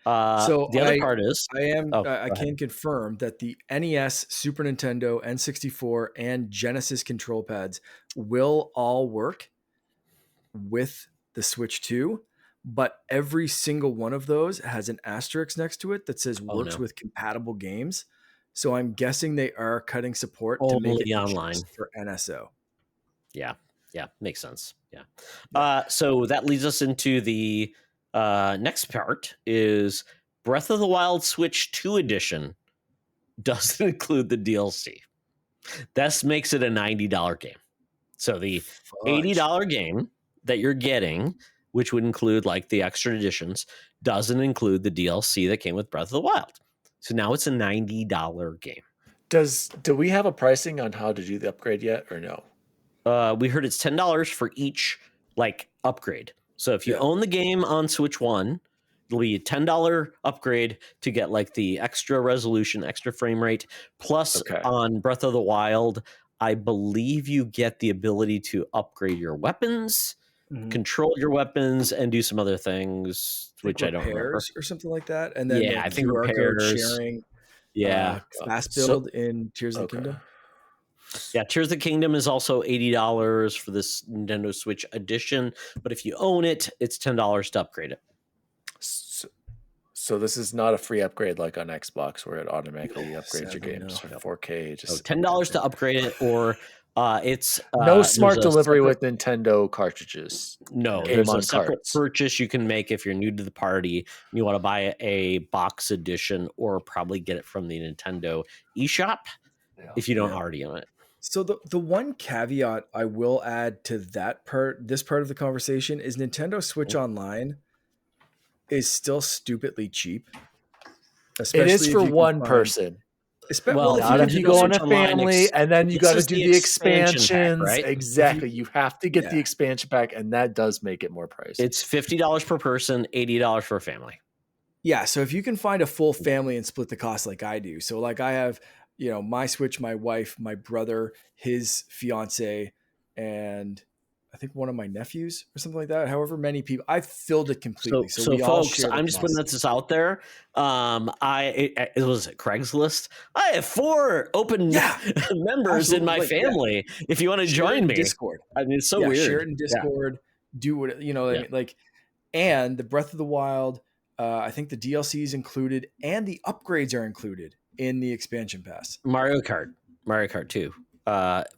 So the other part is I can confirm that the NES, Super Nintendo, N64, and Genesis control pads will all work with the Switch 2, but every single one of those has an asterisk next to it that says works with compatible games. So I'm guessing they are cutting support to make it online for NSO. Yeah, makes sense. Yeah. So that leads us into the next part is Breath of the Wild Switch 2 edition doesn't include the DLC. This makes it a $90 game. So the $80 game that you're getting, which would include like the extra editions, doesn't include the DLC that came with Breath of the Wild. So now it's a $90 game. Do we have a pricing on how to do the upgrade yet or no? We heard it's $10 for each like upgrade. So if you own the game on Switch 1, it'll be a $10 upgrade to get like the extra resolution, extra frame rate. Plus on Breath of the Wild, I believe you get the ability to upgrade your weapons, control your weapons, and do some other things, which I don't remember. Or something like that. And then I think QR code repairs. sharing. Yeah. Fast build in Tears of the Kingdom. Yeah, Tears of the Kingdom is also $80 for this Nintendo Switch edition, but if you own it, it's $10 to upgrade it. So this is not a free upgrade like on Xbox where it automatically upgrades your games for 4K. Just $10 to upgrade it, or It's No there's smart a delivery separate- with Nintendo cartridges. No, Game there's a on separate carts. purchase you can make if you're new to the party and you want to buy a box edition, or probably get it from the Nintendo eShop if you don't already own it. So the one caveat I will add to this part of the conversation is Nintendo Switch Online is still stupidly cheap. It is Especially for if you can one find- person. Well, if Not if you Nintendo go on Switch a Online family, and then you this got to is do the the expansion pack, expansions. right? Exactly. You have to get the Yeah. expansion pack, and that does make it more pricey. It's $50 per person, $80 for a family. Yeah, so if you can find a full family and split the cost like I do. So like I have, my Switch, my wife, my brother, his fiance, and I think one of my nephews or something like that. However many people, I've filled it completely. So we all folks, share the I'm just putting cost. this out there. It was Craigslist. I have 4 open Yeah, members in my absolutely. Yeah. family. If you want to Share it join in me, Discord. I mean, it's so Yeah, weird. share it in Discord. Do what I mean, like, and the Breath of the Wild. I think the DLC is included, and the upgrades are included in the expansion pass. Mario Kart 2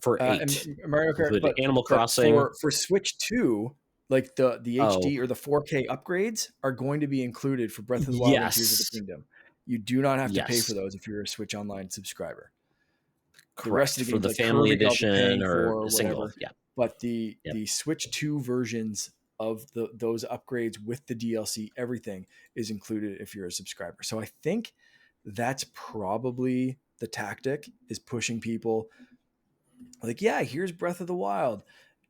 for 8. And Mario Kart, Included but Animal Crossing. for Switch 2, like the Oh. HD or the 4K upgrades are going to be included for Breath of the Wild and Tears of the Yes. Kingdom. You do not have to pay Yes. for those if you're a Switch Online subscriber. The Correct. rest of the For games, the like family Kirby, I'll be edition paying or for single. whatever. Yeah. But the Switch 2 versions of those upgrades with the DLC, everything is included if you're a subscriber. So I think that's probably the tactic, is pushing people like, yeah, here's Breath of the Wild.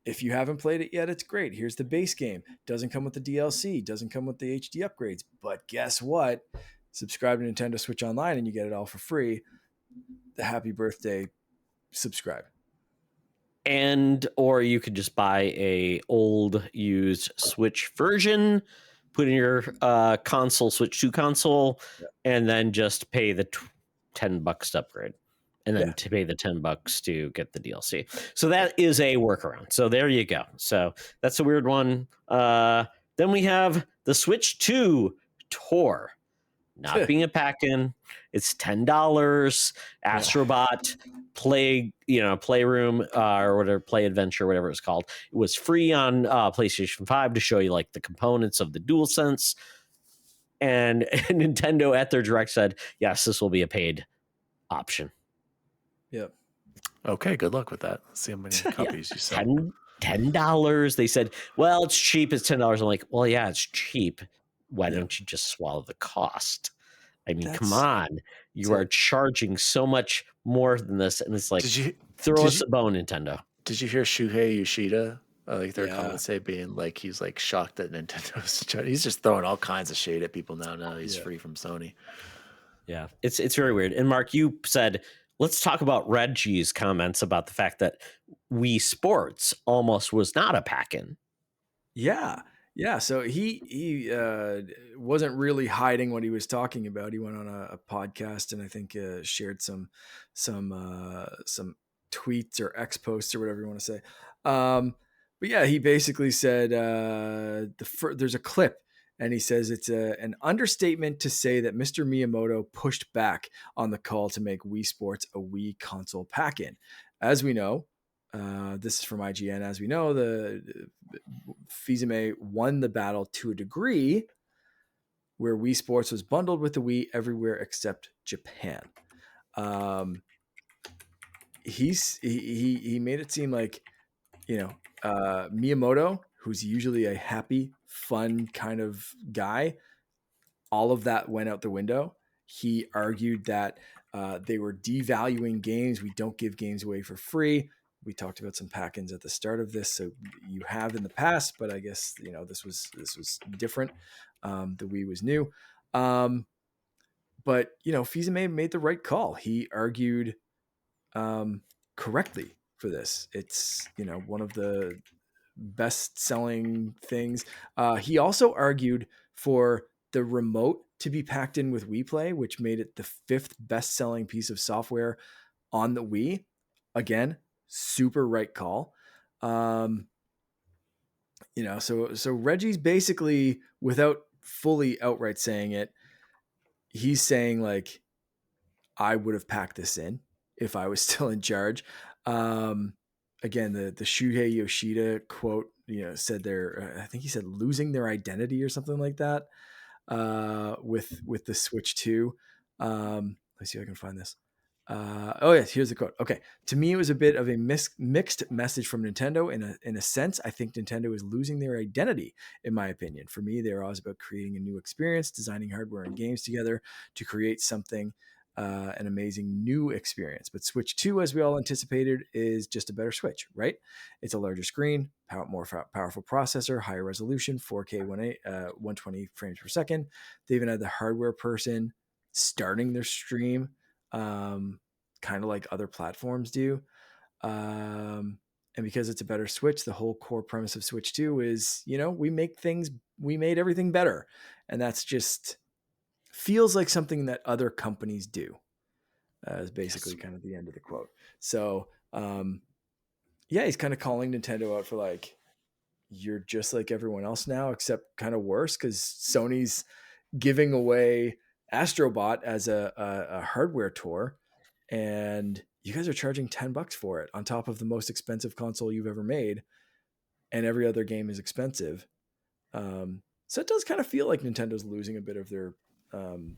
If you haven't played it yet, it's great. Here's the base game. Doesn't come with the DLC, doesn't come with the HD upgrades. But guess what? Subscribe to Nintendo Switch Online and you get it all for free. The happy birthday, subscribe. Or you could just buy a old used Switch version, put in your console, Switch 2 console, and then just pay the $10 to upgrade, and then to pay the $10 to get the DLC. So that is a workaround. So there you go. So that's a weird one. Then we have the Switch 2 Tour. Not being a pack-in, it's $10. Astrobot Playroom or whatever, Play Adventure, whatever it's called. It was free on PlayStation 5 to show you like the components of the DualSense. And Nintendo at their direct said, yes, this will be a paid option. Yep. Okay, good luck with that. Let's see how many copies you sell. $10. They said, well, it's cheap. It's $10. I'm like, well, yeah, it's cheap. Why don't you just swallow the cost? I mean, come on. You are charging so much more than this. And it's like, throw us a bone, Nintendo. Did you hear Shuhei Yoshida? Like their comments say, being like, he's like shocked that Nintendo's he's just throwing all kinds of shade at people now. Now he's free from Sony. Yeah, it's very weird. And Mark, you said, let's talk about Reggie's comments about the fact that Wii Sports almost was not a pack-in. Yeah. Yeah, so he wasn't really hiding what he was talking about. He went on a podcast and I think shared some tweets or X posts or whatever you want to say. But yeah, he basically said there's a clip and he says it's an understatement to say that Mr. Miyamoto pushed back on the call to make Wii Sports a Wii console pack-in. As we know, this is from IGN. As we know, the Fils-Aimé won the battle to a degree, where Wii Sports was bundled with the Wii everywhere except Japan. He made it seem like, Miyamoto, who's usually a happy, fun kind of guy, all of that went out the window. He argued that they were devaluing games. We don't give games away for free. We talked about some pack-ins at the start of this, so you have in the past, but I guess this was different. The Wii was new, but Fils-Aimé made the right call. He argued correctly for this. It's one of the best-selling things. He also argued for the remote to be packed in with Wii Play, which made it the 5th best-selling piece of software on the Wii. Again, super right call. So Reggie's basically, without fully outright saying it, he's saying like, I would have packed this in if I was still in charge. again, the Shuhei Yoshida quote, said I think he said losing their identity or something like that. With the Switch 2. Let's see if I can find this. Oh yes, here's the quote. Okay, to me, it was a bit of a mixed message from Nintendo. In a sense, I think Nintendo is losing their identity. In my opinion, for me, they're always about creating a new experience, designing hardware and games together to create something. An amazing new experience. But Switch 2, as we all anticipated, is just a better Switch, right? It's a larger screen, more powerful processor, higher resolution, 4K 120 frames per second. They even had the hardware person starting their stream, kind of like other platforms do. And because it's a better Switch, the whole core premise of Switch 2 is, we made everything better. And that's just feels like something that other companies do. Is basically kind of the end of the quote. So, he's kind of calling Nintendo out for like, you're just like everyone else now, except kind of worse because Sony's giving away Astrobot as a hardware tour, and you guys are charging $10 for it on top of the most expensive console you've ever made, and every other game is expensive. So it does kind of feel like Nintendo's losing a bit of their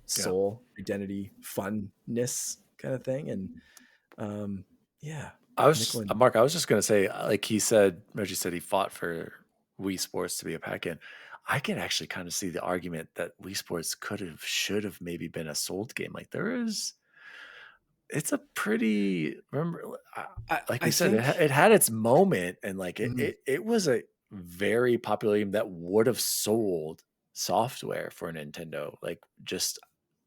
soul, identity, funness kind of thing. And Mark, I was just going to say, like Reggie said he fought for Wii Sports to be a pack-in. I can actually kind of see the argument that Wii Sports should have maybe been a sold game. Like it's a pretty, like you said, it had its moment, and like it was a very popular game that would have sold software for Nintendo, like just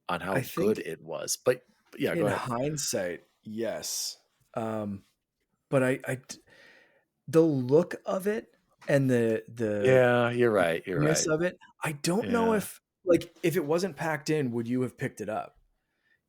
on how good it was. But yeah, go ahead. Hindsight, yes. But the look of it and the you're right. Of it, I don't know if it wasn't packed in, would you have picked it up?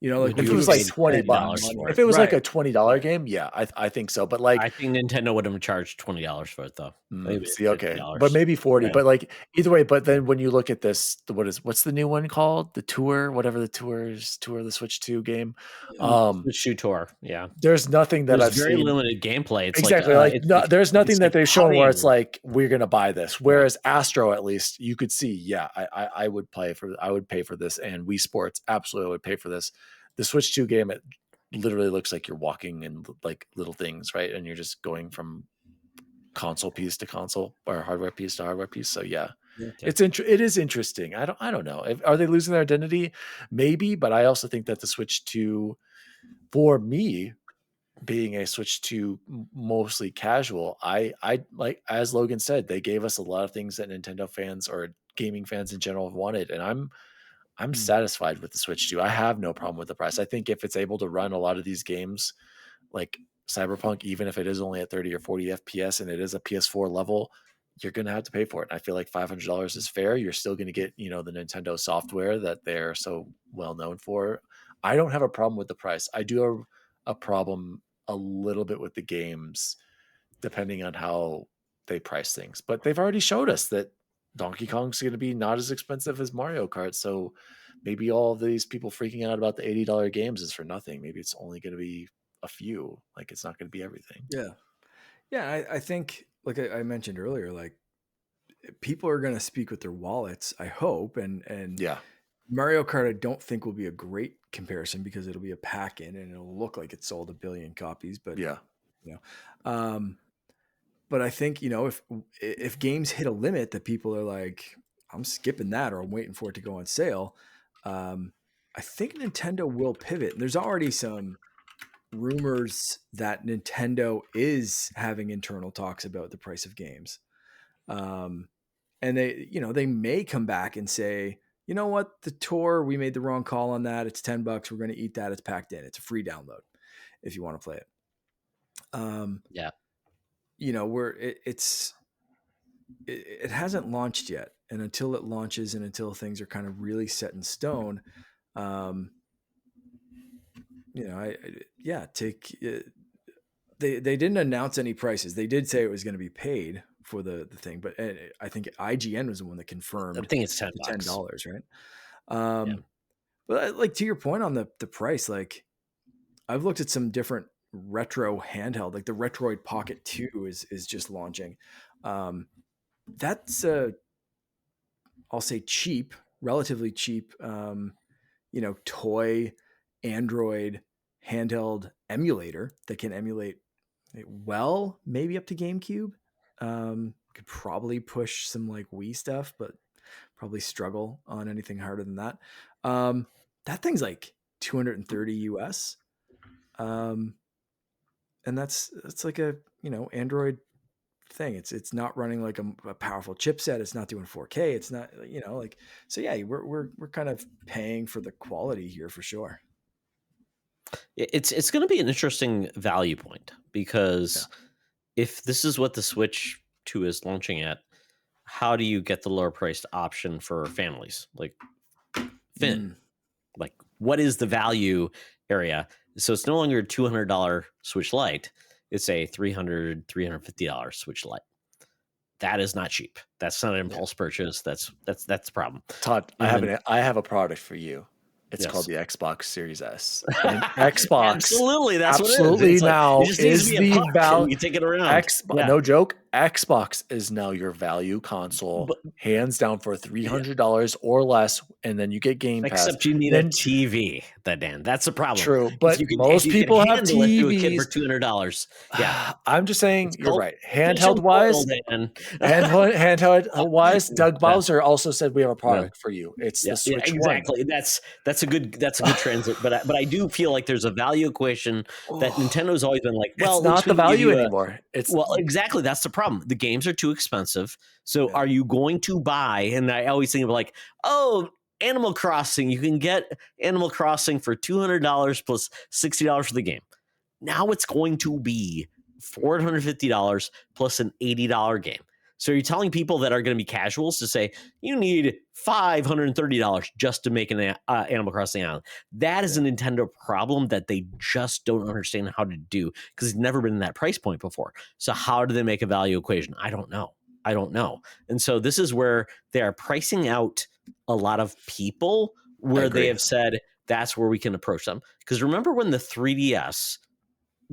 Like if it was like $20, if it was like a $20 game, yeah, I think so. But like, I think Nintendo would have charged $20 for it though. Maybe okay, but maybe 40. But like either way, but then when you look at this, what's the new one called? The Tour, whatever the Tour of the Switch 2 game. Switch 2 Tour, yeah. There's nothing that I've very seen. limited gameplay. It's exactly there's nothing that they've shown where it's like we're gonna buy this. Whereas Astro, at least you could see, I would pay for this, and Wii Sports absolutely would pay for this. The Switch 2 game, it literally looks like you're walking in like little things, right? And you're just going from console piece to console or hardware piece to hardware piece. So it is interesting. I don't know. Are they losing their identity? Maybe, but I also think that the Switch 2, for me, being a Switch 2 mostly casual, I like, as Logan said, they gave us a lot of things that Nintendo fans or gaming fans in general wanted, and I'm satisfied with the Switch 2. I have no problem with the price. I think if it's able to run a lot of these games like Cyberpunk, even if it is only at 30 or 40 FPS and it is a PS4 level, you're going to have to pay for it. I feel like $500 is fair. You're still going to get, the Nintendo software that they're so well known for. I don't have a problem with the price. I do have a problem a little bit with the games, depending on how they price things. But they've already showed us that Donkey Kong's going to be not as expensive as Mario Kart. So maybe all of these people freaking out about the $80 games is for nothing. Maybe it's only going to be a few. Like, it's not going to be everything. Yeah. I think, like I mentioned earlier, like people are going to speak with their wallets, I hope. And Mario Kart, I don't think will be a great comparison because it'll be a pack-in and it'll look like it sold 1 billion copies. But but I think, if games hit a limit that people are like, I'm skipping that or I'm waiting for it to go on sale, I think Nintendo will pivot. And there's already some rumors that Nintendo is having internal talks about the price of games. And they may come back and say, you know what, the Tour, we made the wrong call on that. It's $10. We're going to eat that. It's packed in. It's a free download if you want to play it. It hasn't launched yet, and until it launches and until things are kind of really set in stone, they didn't announce any prices. They did say it was going to be paid for the thing, but I think IGN was the one that confirmed. I think it's $10, right? But like to your point on the price, like I've looked at some different retro handheld, like the Retroid Pocket 2 is just launching. That's I'll say cheap, relatively cheap, toy Android handheld emulator that can emulate it well, maybe up to GameCube. Could probably push some like Wii stuff, but probably struggle on anything harder than that. That thing's like 230 US. And that's like a, Android thing. It's not running like a powerful chipset. It's not doing 4K. It's not, so yeah, we're kind of paying for the quality here for sure. It's going to be an interesting value point because if this is what the Switch 2 is launching at, how do you get the lower priced option for families? Like Finn, like what is the value area? So it's no longer a $200 Switch Lite. It's a $350 Switch Lite. That is not cheap. That's not an impulse purchase. That's the problem. Todd, I have a product for you. It's called the Xbox Series S. And Xbox, absolutely, that's absolutely what now it is the value. You take it around. No joke. Xbox is now your value console, hands down, for $300 or less, and then you get Game Pass. Except you need a TV, Dan. That's the problem. True, but most people have TVs. To a kid for $200. Yeah, I'm just saying you're right. Handheld wise, Doug Bowser also said we have a product for you. It's the Switch exactly. One. That's a good transit. But I do feel like there's a value equation that Nintendo's always been like. Well, it's not the value anymore. Exactly. That's the problem. The games are too expensive. So are you going to buy? And I always think of like, Animal Crossing. You can get Animal Crossing for $200 plus $60 for the game. Now it's going to be $450 plus an $80 game. So you're telling people that are going to be casuals to say you need $530 just to make an Animal Crossing island. That is a Nintendo problem that they just don't understand how to do because it's never been in that price point before. So how do they make a value equation? I don't know. And so this is where they are pricing out a lot of people where they have said that's where we can approach them. Because remember when the 3DS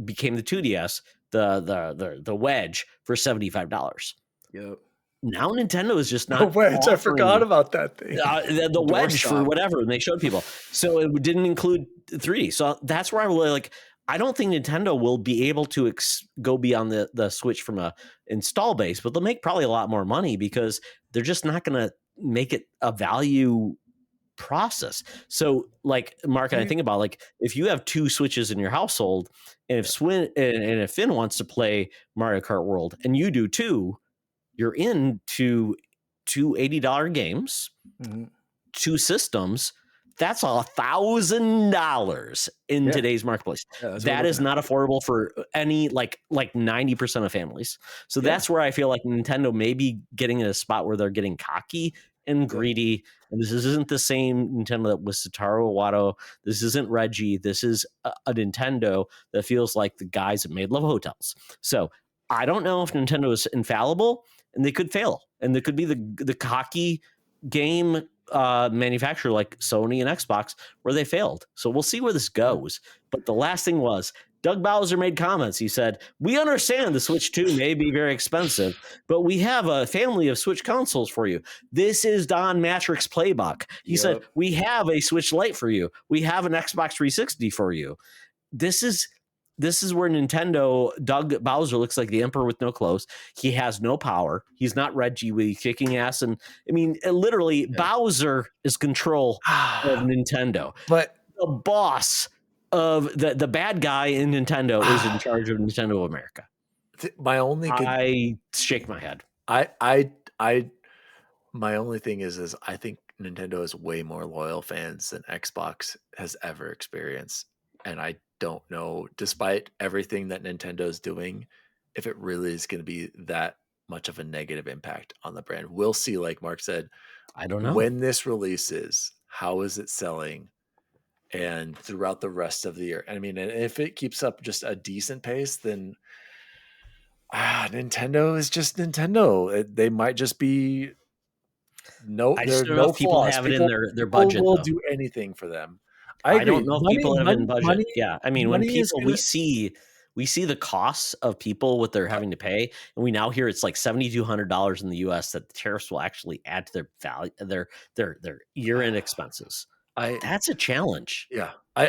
became the 2DS, the wedge for $75. Yep. Now Nintendo is just not. The wedge. I forgot about that thing. The wedge for whatever, and they showed people. So it didn't include 3D. So that's where I really like. I don't think Nintendo will be able to go beyond the Switch from a install base, but they'll make probably a lot more money because they're just not going to make it a value process. So like Mark and I think about like if you have 2 Switches in your household, and if Finn wants to play Mario Kart World and you do too, you're into 2 $80 games, 2 systems. That's $1,000 in today's marketplace. That is not affordable for any like 90% of families. So that's where I feel like Nintendo may be getting in a spot where they're getting cocky and greedy. And this isn't the same Nintendo that was Satoru Iwata. This isn't Reggie. This is a Nintendo that feels like the guys that made Love Hotels. So I don't know if Nintendo is infallible, and they could fail, and they could be the cocky game manufacturer like Sony and Xbox where they failed. So we'll see where this goes. But the last thing was Doug Bowser made comments. He said, we understand the Switch 2 may be very expensive, but we have a family of Switch consoles for you. This is Don Matrix Playbook. He said, we have a Switch Lite for you. We have an Xbox 360 for you. This is where Nintendo, Doug Bowser looks like the emperor with no clothes. He has no power. He's not Reggie with kicking ass. And I mean, literally, Bowser is control of Nintendo. But the boss of the bad guy in Nintendo is in charge of Nintendo of America. I shake my head. My only thing is I think Nintendo has way more loyal fans than Xbox has ever experienced. And I don't know, despite everything that Nintendo is doing, if it really is going to be that much of a negative impact on the brand. We'll see, like Mark said. I don't know. When this releases, how is it selling? And throughout the rest of the year. I mean, if it keeps up just a decent pace, then Nintendo is just Nintendo. They might just be I just don't know if people have it in their budget. People will do anything for them. I don't know if people have it in budget. I mean, when people we see we see the costs of people what they're having to pay, and we now hear it's like $7,200 in the U.S. that the tariffs will actually add to their value, their year-end expenses. That's a challenge. Yeah, I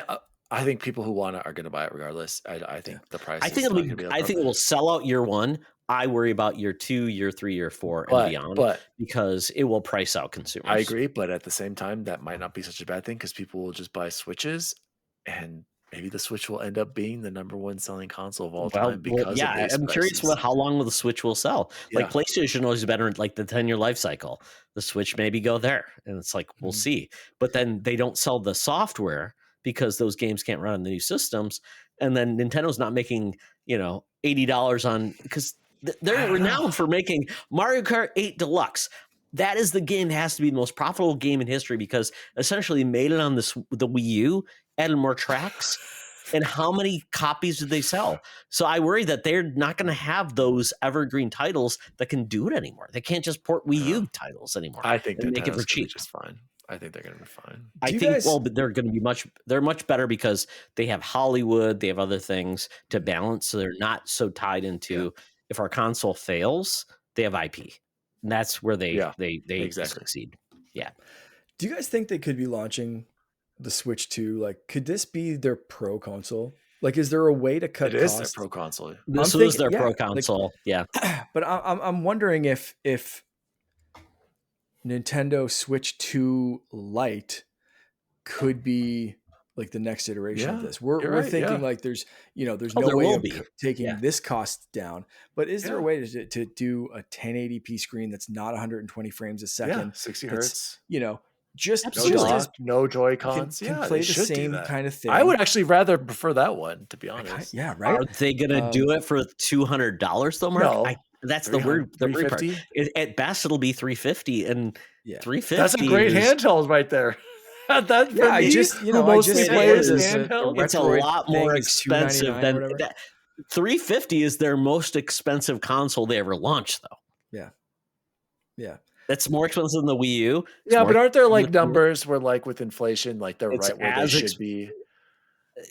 think people who want it are going to buy it regardless. I think the price. I think it will sell out year one. I worry about year 2, year 3, year 4, and beyond, because it will price out consumers. I agree, but at the same time, that might not be such a bad thing because people will just buy Switches, and maybe the Switch will end up being the number one selling console of all time because of these I'm prices. curious how long will the Switch will sell. Like PlayStation always better in like the 10-year life cycle. The Switch maybe go there, and it's like we'll see. But then they don't sell the software because those games can't run on the new systems, and then Nintendo's not making $80 on because they're renowned for making Mario Kart 8 Deluxe. That is the game that has to be the most profitable game in history because essentially made it on the Wii U, added more tracks, and how many copies did they sell? So I worry that they're not going to have those evergreen titles that can do it anymore. They can't just port Wii U titles anymore. I think they make it for cheap. Just fine. I think they're going to be fine. But they're going to be they're much better because they have Hollywood, they have other things to balance, so they're not so tied into if our console fails, they have IP. And that's where they succeed. Yeah. Do you guys think they could be launching the Switch 2? Like, could this be their pro console? Like, is there a way to cut costs? It is their pro console. This is their pro console. But I'm wondering if Nintendo Switch 2 Lite could be like the next iteration of this. We're thinking like there's no way of taking this cost down, but is there a way to do a 1080p screen that's not 120 frames a second, 60 hertz, just no Joy-Cons, can play the same kind of thing? I would actually rather prefer that one, to be honest. Right. Are they gonna do it for $200 though, Mark? No. That's the weird part. At best, it'll be $350, and $350. That's a great handheld right there. It's a lot more expensive than that. $350 is their most expensive console they ever launched, though. Yeah. That's more expensive than the Wii U. But aren't there like numbers where like with inflation, like they're right where they should be?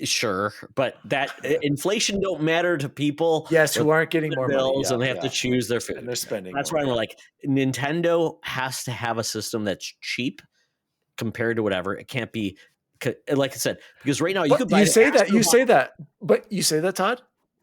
Sure, but that inflation don't matter to people. Yes, who aren't getting more bills money, and they have to choose their food. And they're spending. That's why I'm like, Nintendo has to have a system that's cheap compared to whatever. It can't be, like I said, because right now you could buy. You say that, Todd.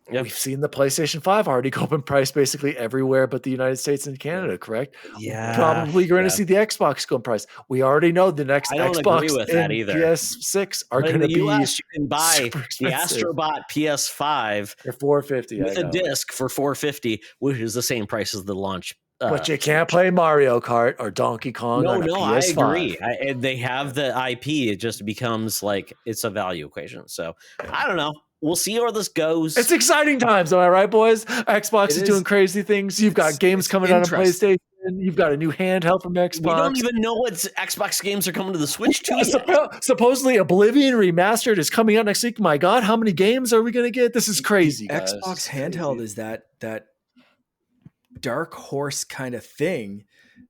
Yep. We've seen the PlayStation 5 already go up in price basically everywhere but the United States and Canada, correct? Yeah. Probably you're going to see the Xbox go in price. We already know the next Xbox and PS6 are going to be US, you can buy the Astrobot PS5 for $450 with a disc for $450, which is the same price as the launch. But you can't play Mario Kart or Donkey Kong on a PS5. I agree. And they have the IP. It just becomes like it's a value equation. So I don't know. We'll see where this goes. It's exciting times, am I right, boys? Xbox is doing crazy things. You've got games coming out on PlayStation. You've got a new handheld from Xbox. We don't even know what Xbox games are coming to the Switch too. Supposedly Oblivion Remastered is coming out next week. My God, how many games are we going to get? This is crazy, guys. Xbox handheld is that dark horse kind of thing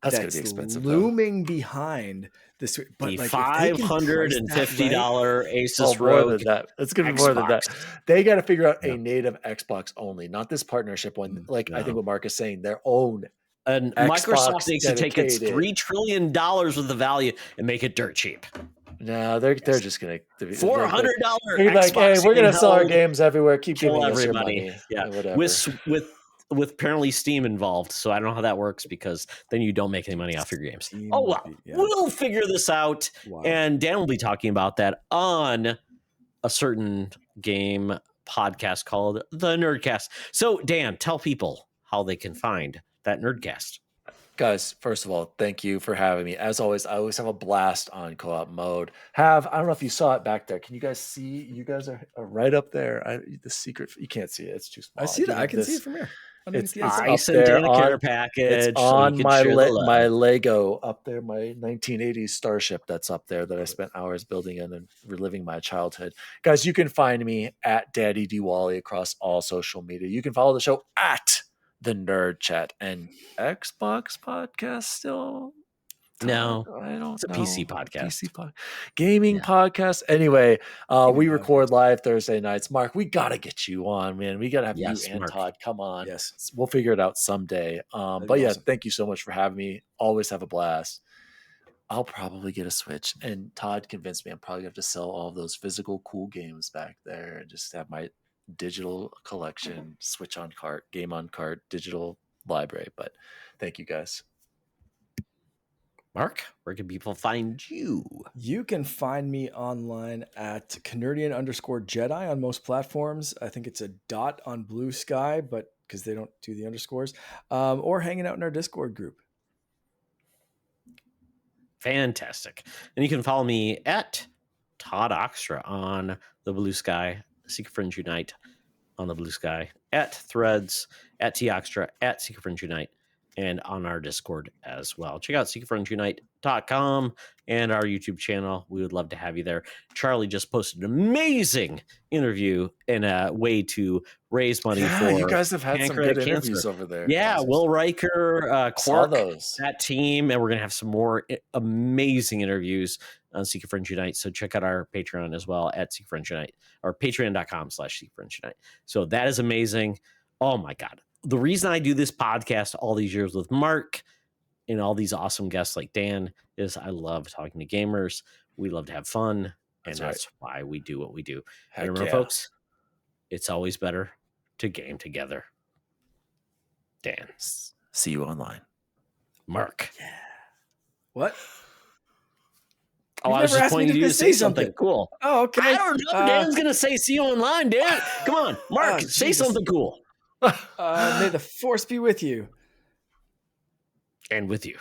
that's looming behind this, but the $550 Asus ROG. It's going to be more than that. They got to figure out a native Xbox only, not this partnership one. I think what Mark is saying, their own. And Microsoft needs to take its $3 trillion with the value and make it dirt cheap. No, they're just going to $400. Like, hey, we're going to sell our games everywhere. Keep giving us your money. Yeah, whatever. With apparently Steam involved, so I don't know how that works because then you don't make any money off your games. We'll figure this out, and Dan will be talking about that on a certain game podcast called the Nerdcast. So, Dan, tell people how they can find that Nerdcast. Guys, first of all, thank you for having me. As always, I always have a blast on co-op mode. I don't know if you saw it back there. Can you guys see? You guys are right up there. The secret, you can't see it. It's too small. I see that. I can see it from here. It's up there on, package. It's on my Lego up there, my 1980s Starship that's up there that I spent hours building in and reliving my childhood. Guys, you can find me at DaddyDwally across all social media. You can follow the show at the NerdChat and Xbox podcast still. No, I don't it's a know. PC podcast. Gaming Yeah. podcast. Anyway, we Gaming record podcast. live Thursday nights. Mark, we got to get you on, man. We got to have Yes, you and Mark. Todd come on. Yes. We'll figure it out someday. That'd But be yeah, awesome. thank you so much for having me. Always have a blast. I'll probably get a Switch. And Todd convinced me I'm probably going to have to sell all of those physical cool games back there and just have my digital collection, Switch on cart, game on cart, digital library. But thank you guys. Mark, where can people find you? You can find me online at Canerdian_Jedi on most platforms. I think it's a dot on Blue Sky, but because they don't do the underscores, or hanging out in our Discord group. Fantastic. And you can follow me at Todd Oxtra on the Blue Sky, Secret Friends Unite on the Blue Sky, at Threads, at Toxtra, at Secret Friends Unite, and on our Discord as well. Check out secretfriendsunite.com and our YouTube channel. We would love to have you there. Charlie just posted an amazing interview and a way to raise money for you guys have had some good pancreatic interviews cancer. over there. Yeah, Will Riker, Saw Quark, those. that team, and we're going to have some more amazing interviews on Secret Friends Unite. So check out our Patreon as well at Secret Friends Unite, or patreon.com/Secret Friends Unite. So that is amazing. Oh my God. The reason I do this podcast all these years with Mark and all these awesome guests like Dan is I love talking to gamers. We love to have fun. And that's why we do what we do. And remember, folks, it's always better to game together. Dan. See you online. Mark. Yeah. What? Oh, I was just pointing to you to say something cool. Oh, okay. I don't know. Dan's going to say see you online, Dan. Come on, Mark, say something cool. May the force be with you. And with you.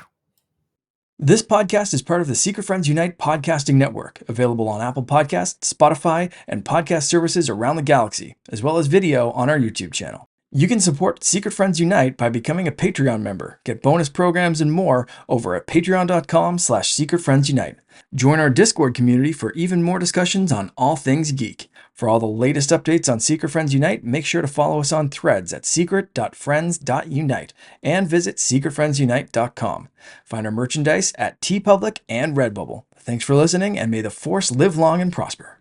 This podcast is part of the Secret Friends Unite podcasting network, available on Apple Podcasts, Spotify, and podcast services around the galaxy, as well as video on our YouTube channel. You can support Secret Friends Unite by becoming a Patreon member, get bonus programs and more over at patreon.com/secretfriendsunite. Join our Discord community for even more discussions on all things geek. For all the latest updates on Secret Friends Unite, make sure to follow us on Threads at secret.friends.unite and visit secretfriendsunite.com. Find our merchandise at TeePublic and Redbubble. Thanks for listening, and may the Force live long and prosper.